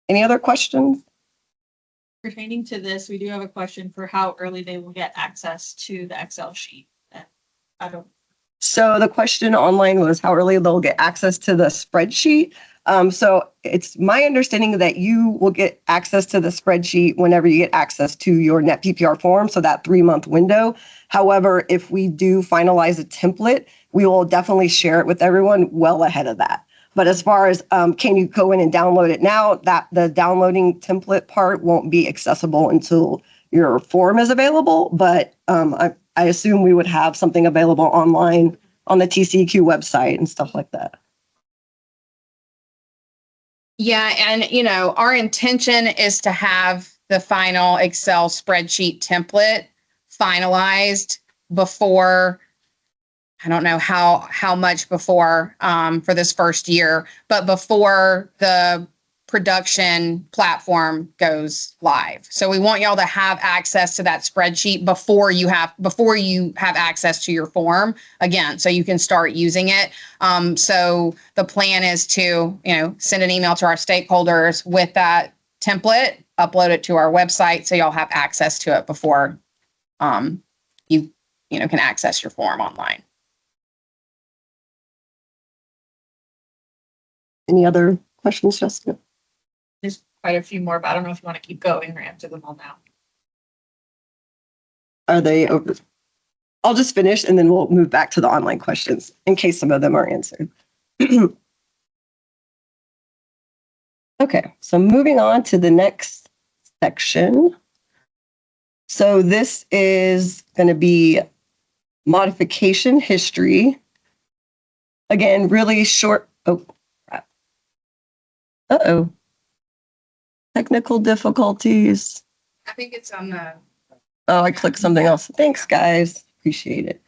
Any other questions? Pertaining to this, we do have a question for how early they will get access to the Excel sheet. So the question online was how early they'll get access to the spreadsheet. So it's my understanding that you will get access to the spreadsheet whenever you get access to your Net PPR form, so that 3-month window. However, if we do finalize a template, we will definitely share it with everyone well ahead of that. But as far as can you go in and download it now, that the downloading template part won't be accessible until your form is available. But I assume we would have something available online on the TCEQ website and stuff like that. Yeah, and our intention is to have the final Excel spreadsheet template finalized before, I don't know how much before for this first year, but before the production platform goes live. So we want y'all to have access to that spreadsheet before you have access to your form again, so you can start using it. So the plan is to, send an email to our stakeholders with that template, upload it to our website, so y'all have access to it before you can access your form online. Any other questions, Jessica? There's quite a few more, but I don't know if you want to keep going or answer them all now. Are they over? I'll just finish and then we'll move back to the online questions in case some of them are answered. Okay, so moving on to the next section. So this is going to be modification history. Again, really short. Oh, crap. Uh-oh. Technical difficulties. I think it's on the. Oh, I clicked something else. Thanks, guys. Appreciate it.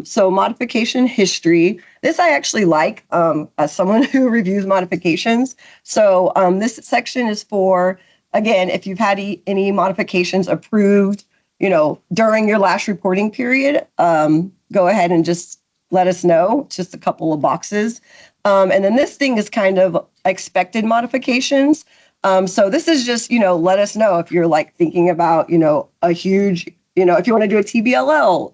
So modification history. This I actually like as someone who reviews modifications. So this section is for, again, if you've had any modifications approved, during your last reporting period, go ahead and just let us know. It's just a couple of boxes. And then this thing is kind of expected modifications. So this is just, let us know if you're like thinking about, a huge, if you want to do a TBLL,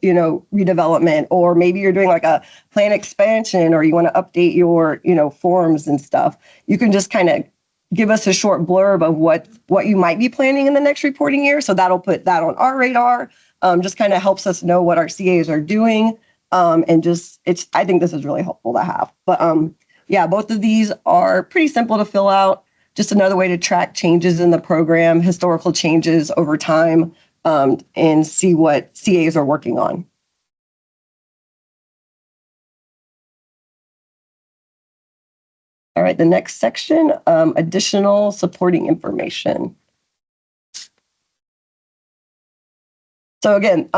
redevelopment, or maybe you're doing like a plan expansion, or you want to update your, forms and stuff. You can just kind of give us a short blurb of what you might be planning in the next reporting year. So that'll put that on our radar. Just kind of helps us know what our CAs are doing. And just, I think this is really helpful to have. But yeah, both of these are pretty simple to fill out. Just another way to track changes in the program, historical changes over time, and see what CAs are working on. All right, the next section, additional supporting information. So again,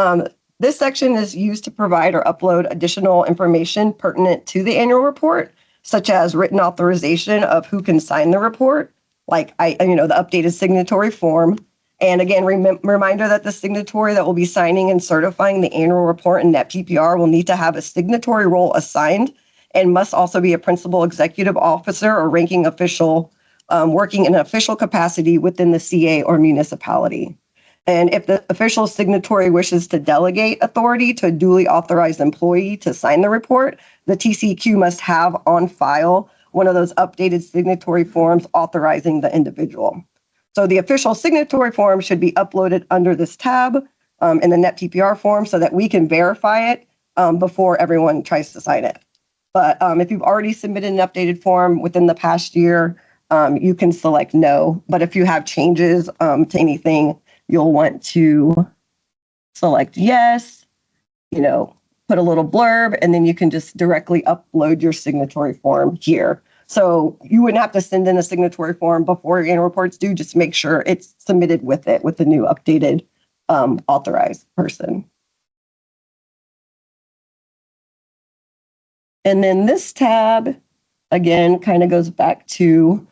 this section is used to provide or upload additional information pertinent to the annual report, such as written authorization of who can sign the report, like the updated signatory form. And again, reminder that the signatory that will be signing and certifying the annual report and net PPR will need to have a signatory role assigned and must also be a principal executive officer or ranking official working in an official capacity within the CA or municipality. And if the official signatory wishes to delegate authority to a duly authorized employee to sign the report, the TCEQ must have on file one of those updated signatory forms authorizing the individual. So the official signatory form should be uploaded under this tab in the net PPR form so that we can verify it before everyone tries to sign it. But if you've already submitted an updated form within the past year, you can select no. But if you have changes to anything, you'll want to select yes, put a little blurb, and then you can just directly upload your signatory form here. So you wouldn't have to send in a signatory form before your annual report's due. Just make sure it's submitted with it, with the new updated authorized person. And then this tab, again, kind of goes back to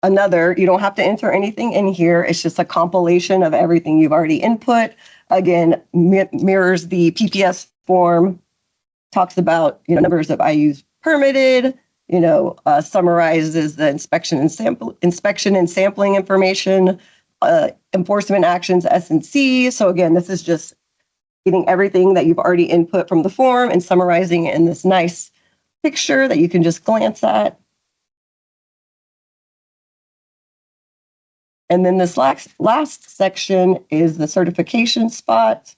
you don't have to enter anything in here. It's just a compilation of everything you've already input. Again, mirrors the PPS form, talks about, numbers of IUs permitted, summarizes the inspection and sampling information, enforcement actions, S&C. So again, this is just getting everything that you've already input from the form and summarizing it in this nice picture that you can just glance at. And then this last section is the certification spot.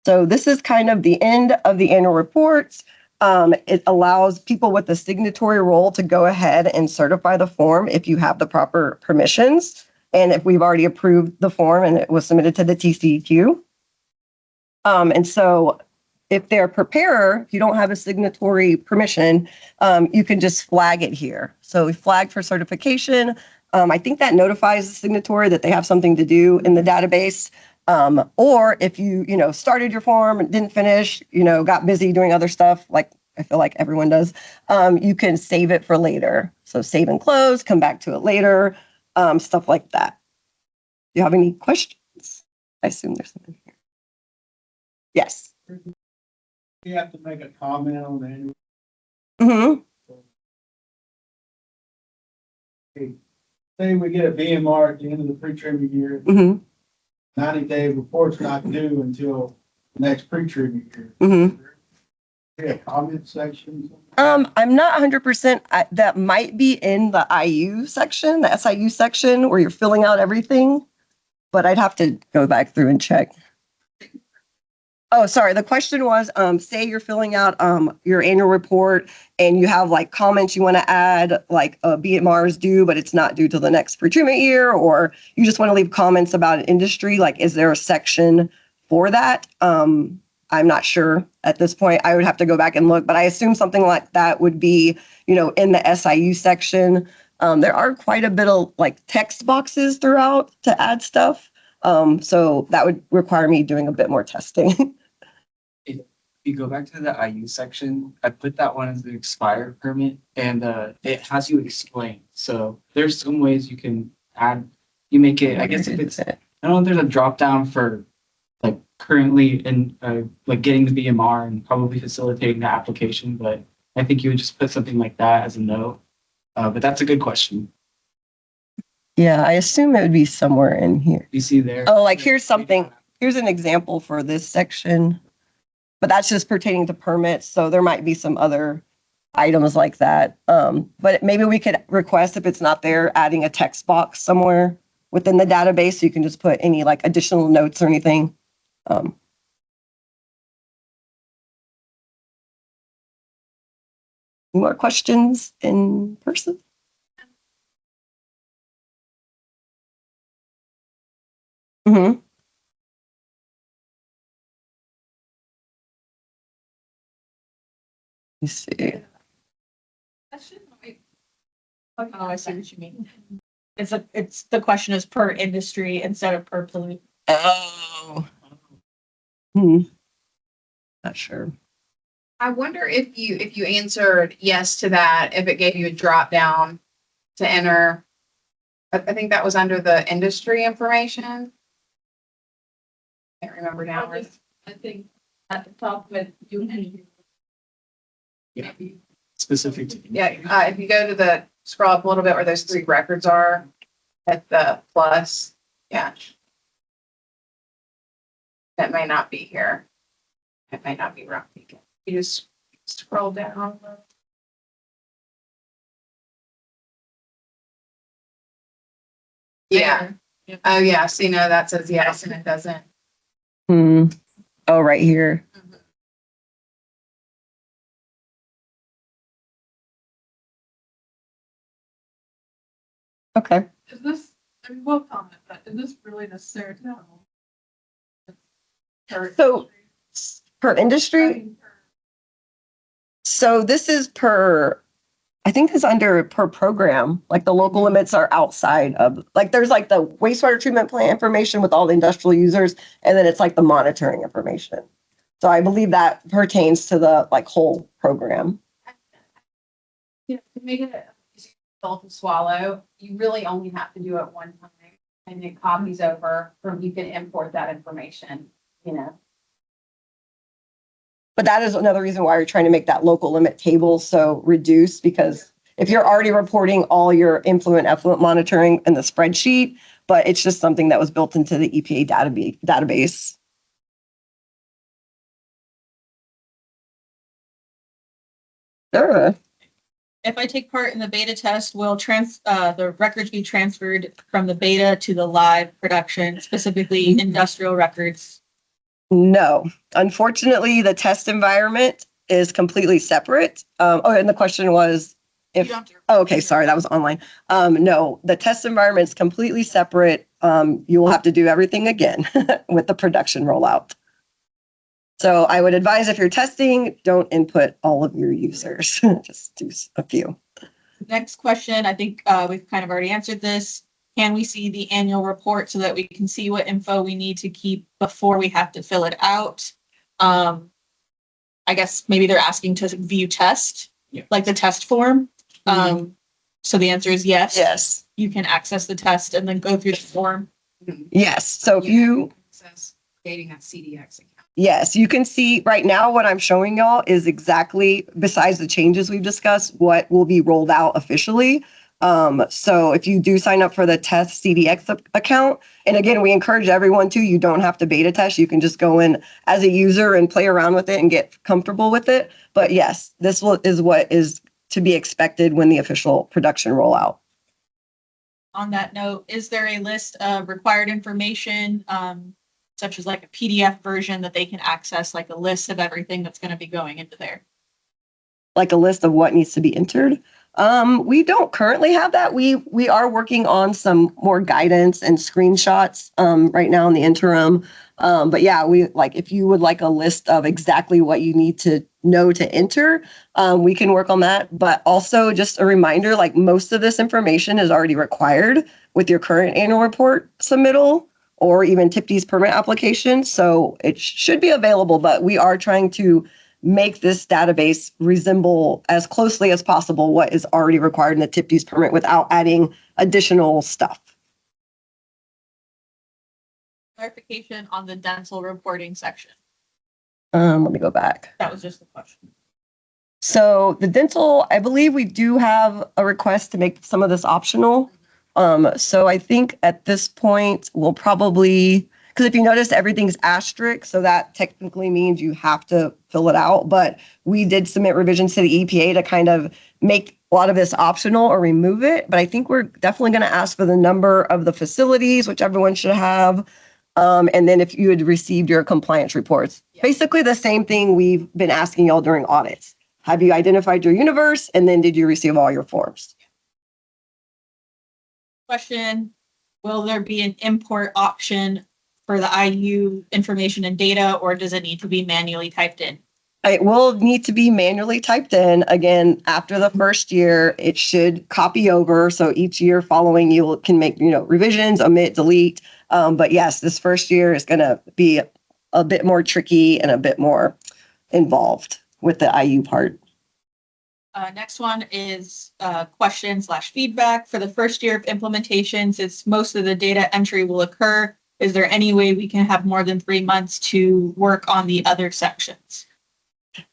So this is kind of the end of the annual reports. It allows people with the signatory role to go ahead and certify the form if you have the proper permissions, and if we've already approved the form and it was submitted to the TCEQ. And so if they're preparer, if you don't have a signatory permission, you can just flag it here. So we flag for certification. I think that notifies the signatory that they have something to do in the database. Or if you, started your form and didn't finish, got busy doing other stuff, like I feel like everyone does, you can save it for later. So save and close, come back to it later, stuff like that. Do you have any questions? I assume there's something here. Yes. You have to make a comment on the annual. Mm-hmm. Say we get a BMR at the end of the pre-treatment year, Mm-hmm. 90-day report's not due until the next pre-treatment year. Mm-hmm. A comment section? I'm not 100%. That might be in the IU section, the SIU section, where you're filling out everything, but I'd have to go back through and check. Oh, sorry. The question was, say you're filling out your annual report and you have like comments you want to add, like BMR is due, but it's not due till the next pretreatment year, or you just want to leave comments about an industry. Like, is there a section for that? I'm not sure at this point. I would have to go back and look, but I assume something like that would be, in the SIU section. There are quite a bit of like text boxes throughout to add stuff. So that would require me doing a bit more testing. If you go back to the IU section, I put that one as the expired permit, and it has you explain. So there's some ways you can add, you make it, I guess if it's, I don't know if there's a drop down for like currently in like getting the BMR and probably facilitating the application, but I think you would just put something like that as a note. But that's a good question. Yeah, I assume it would be somewhere in here. You see there? Oh, like here's something, here's an example for this section, but that's just pertaining to permits. So there might be some other items like that. But maybe we could request, if it's not there, adding a text box somewhere within the database. So you can just put any like additional notes or anything. More questions in person? Mm-hmm. You see. Oh, I see what you mean. It's the question is per industry instead of per pollutant. Oh. Not sure. I wonder if you answered yes to that, if it gave you a drop down to enter. I think that was under the industry information. Can't remember now. I think at the top with you. Yeah. Specific to. Yeah, if you go to the scroll up a little bit where those 3 records are at the plus, yeah. That may not be here. It may not be wrong. You just scroll down. Yeah. Oh, yeah. See, no, that says yes, and it doesn't. Oh, right here. Okay. Is this, I mean, we'll comment, but is this really necessary to know? So per industry? So this is per, I think it's under per program, like the local limits are outside of, like there's like the wastewater treatment plant information with all the industrial users, and then it's like the monitoring information. So I believe that pertains to the like whole program. Yeah, to make it easy to swallow, you really only have to do it one time, and it copies over from, you can import that information, But that is another reason why we're trying to make that local limit table so reduced, because if you're already reporting all your influent effluent monitoring in the spreadsheet, but it's just something that was built into the EPA database. Sure. If I take part in the beta test, will the records be transferred from the beta to the live production, specifically industrial records? No, unfortunately, the test environment is completely separate. And the question was if, okay, sorry, that was online. No, the test environment is completely separate. You will have to do everything again with the production rollout. So I would advise, if you're testing, don't input all of your users, just do a few. Next question, I think we've kind of already answered this. Can we see the annual report so that we can see what info we need to keep before we have to fill it out? I guess maybe they're asking to view test, like the test form. So the answer is yes. Yes. You can access the test and then go through the form. Yes. So if you access creating that CDX account. Yes, you can see right now what I'm showing y'all is exactly, besides the changes we've discussed, what will be rolled out officially. So if you do sign up for the test CDX account, and again, we encourage everyone to, you don't have to beta test. You can just go in as a user and play around with it and get comfortable with it. But yes, this is what is to be expected when the official production rollout. On that note, is there a list of required information such as like a PDF version that they can access, like a list of everything that's going to be going into there? Like a list of what needs to be entered. We don't currently have that. We are working on some more guidance and screenshots right now in the interim. But yeah, we like if you would like a list of exactly what you need to know to enter, we can work on that. But also just a reminder, like most of this information is already required with your current annual report submittal or even TIPD's permit application. So it should be available, but we are trying to make this database resemble as closely as possible what is already required in the TIPD's permit without adding additional stuff. Clarification on the dental reporting section. Let me go back. That was just the question. So the dental, I believe we do have a request to make some of this optional. So I think at this point, we'll probably, because if you notice, everything's asterisk, so that technically means you have to fill it out. But we did submit revisions to the EPA to kind of make a lot of this optional or remove it. But I think we're definitely going to ask for the number of the facilities, which everyone should have. And then if you had received your compliance reports, basically the same thing we've been asking y'all during audits. Have you identified your universe? And then did you receive all your forms? Question, will there be an import option for the IU information and data, or does it need to be manually typed in? It will need to be manually typed in. Again, after the first year, it should copy over. So each year following, you can make, revisions, omit, delete. But yes, this first year is going to be a bit more tricky and a bit more involved with the IU part. Next one is question/feedback. For the first year of implementation, since most of the data entry will occur, is there any way we can have more than 3 months to work on the other sections?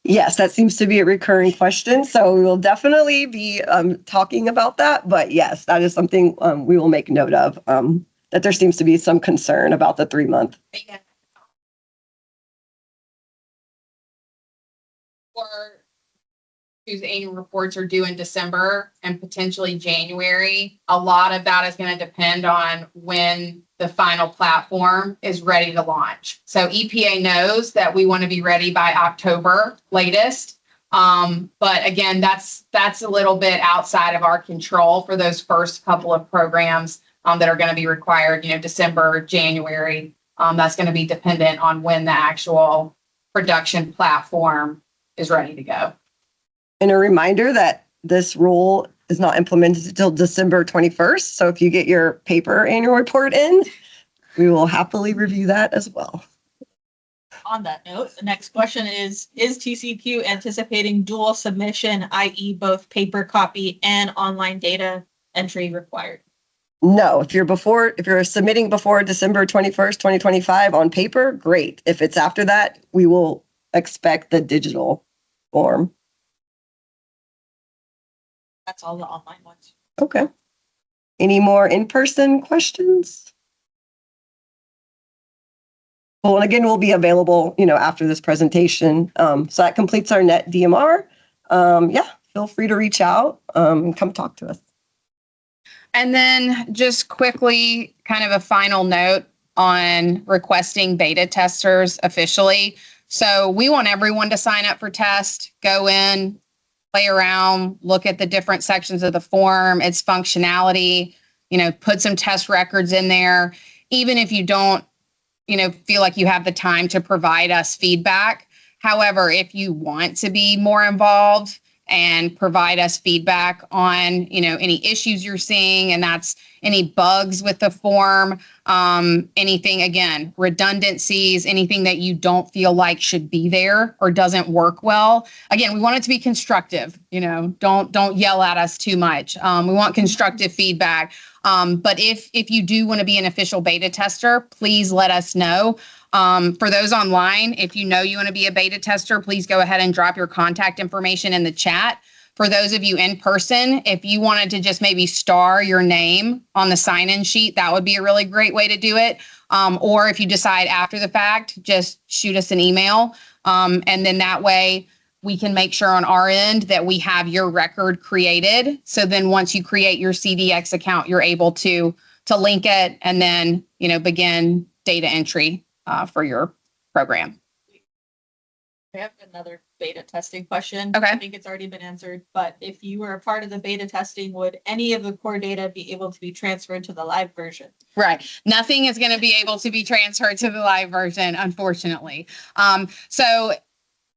Yes, that seems to be a recurring question. So we will definitely be talking about that. But yes, that is something we will make note of, that there seems to be some concern about the 3-month. Or whose annual reports are due in December and potentially January. A lot of that is going to depend on when the final platform is ready to launch. So EPA knows that we want to be ready by October latest. But again, that's a little bit outside of our control for those first couple of programs that are going to be required, December, January. That's going to be dependent on when the actual production platform is ready to go. And a reminder that this rule is not implemented until December 21st. So if you get your paper annual report in, we will happily review that as well. On that note, the next question is TCEQ anticipating dual submission, i.e. both paper copy and online data entry required? No, if you're submitting before December 21st, 2025 on paper, great. If it's after that, we will expect the digital form. That's all the online ones. Okay. Any more in-person questions? Well, and again, we'll be available, after this presentation. So that completes our net DMR. Feel free to reach out and come talk to us. And then just quickly, kind of a final note on requesting beta testers officially. So we want everyone to sign up for test, go in, play around, look at the different sections of the form, its functionality, put some test records in there. Even if you don't, feel like you have the time to provide us feedback. However, if you want to be more involved and provide us feedback on, any issues you're seeing, and that's any bugs with the form, anything, again, redundancies, anything that you don't feel like should be there or doesn't work well. Again, we want it to be constructive, don't yell at us too much. We want constructive feedback. But if you do want to be an official beta tester, please let us know. For those online, if you want to be a beta tester, please go ahead and drop your contact information in the chat. For those of you in person, if you wanted to just maybe star your name on the sign-in sheet, that would be a really great way to do it. Or if you decide after the fact, just shoot us an email. And then that way we can make sure on our end that we have your record created. So then once you create your CDX account, you're able to link it and then, begin data entry for your program. I have another beta testing question. Okay. I think it's already been answered, but if you were a part of the beta testing, would any of the core data be able to be transferred to the live version? Right. Nothing is going to be able to be transferred to the live version, unfortunately. So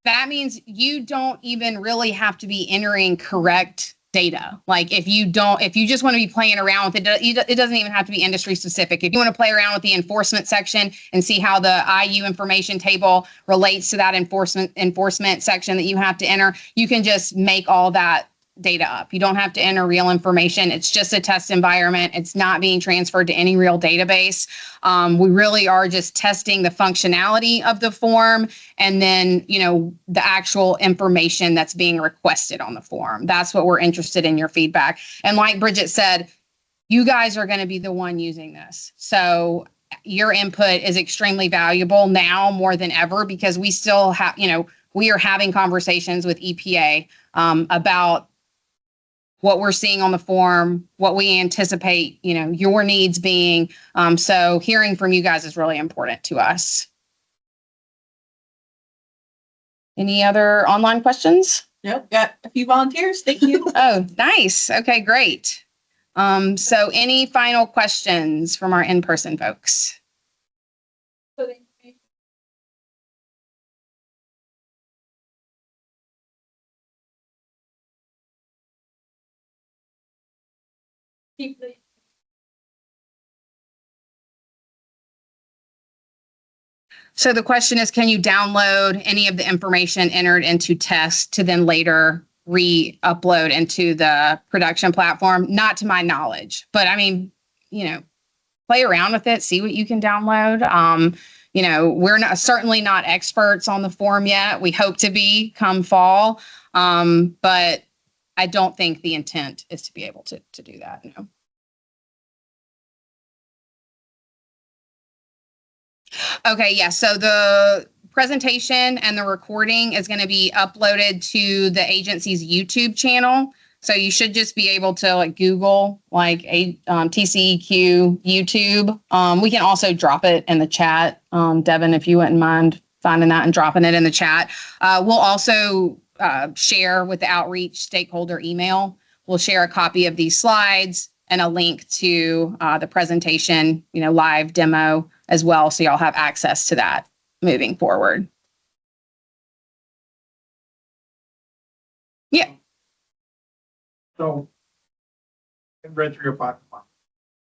that means you don't even really have to be entering correct data. Like if you just want to be playing around with it, it doesn't even have to be industry specific. If you want to play around with the enforcement section and see how the IU information table relates to that enforcement section that you have to enter, you can just make all that data up. You don't have to enter real information. It's just a test environment. It's not being transferred to any real database. We really are just testing the functionality of the form and then, the actual information that's being requested on the form. That's what we're interested in your feedback. And like Bridget said, you guys are going to be the one using this. So your input is extremely valuable now more than ever because we still have, we are having conversations with EPA about what we're seeing on the form, what we anticipate, your needs being. So hearing from you guys is really important to us. Any other online questions? Nope, got a few volunteers. Thank you. Oh, nice. Okay, great. So any final questions from our in-person folks? So the information. Keep the So the question is, can you download any of the information entered into test to then later re-upload into the production platform? Not to my knowledge, but I mean, play around with it, see what you can download. We're certainly not experts on the form yet. We hope to be come fall, but I don't think the intent is to be able to do that. No. Okay, yeah. So the presentation and the recording is going to be uploaded to the agency's YouTube channel. So you should just be able to Google TCEQ YouTube. We can also drop it in the chat. Devin, if you wouldn't mind finding that and dropping it in the chat. We'll also share with the outreach stakeholder email. We'll share a copy of these slides and a link to the presentation, live demo as well. So y'all have access to that moving forward. Yeah. So I read through your pipeline.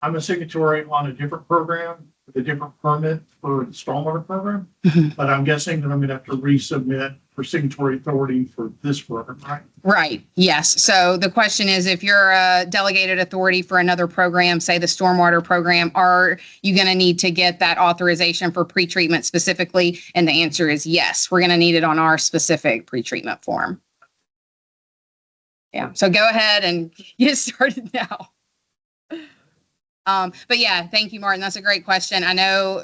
I'm a signatory on a different program with a different permit for the stormwater program, but I'm guessing that I'm going to have to resubmit for signatory authority for this program, right? Right. Yes. So the question is, if you're a delegated authority for another program, say the stormwater program, are you going to need to get that authorization for pretreatment specifically? And the answer is yes. We're going to need it on our specific pretreatment form. Yeah. So go ahead and get started now. But yeah, thank you, Martin. That's a great question. I know,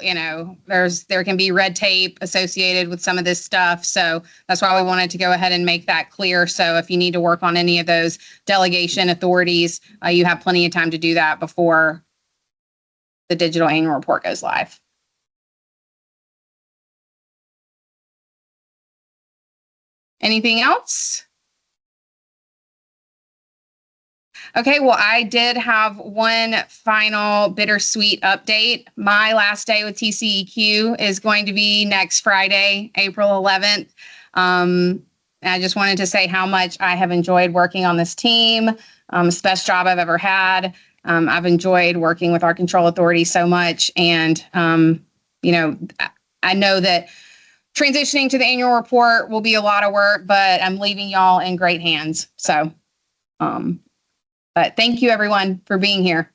there can be red tape associated with some of this stuff. So that's why we wanted to go ahead and make that clear. So if you need to work on any of those delegation authorities, you have plenty of time to do that before the digital annual report goes live. Anything else? Okay, well, I did have one final bittersweet update. My last day with TCEQ is going to be next Friday, April 11th. I just wanted to say how much I have enjoyed working on this team. It's the best job I've ever had. I've enjoyed working with our control authority so much. And, I know that transitioning to the annual report will be a lot of work, but I'm leaving y'all in great hands. So, but thank you, everyone, for being here.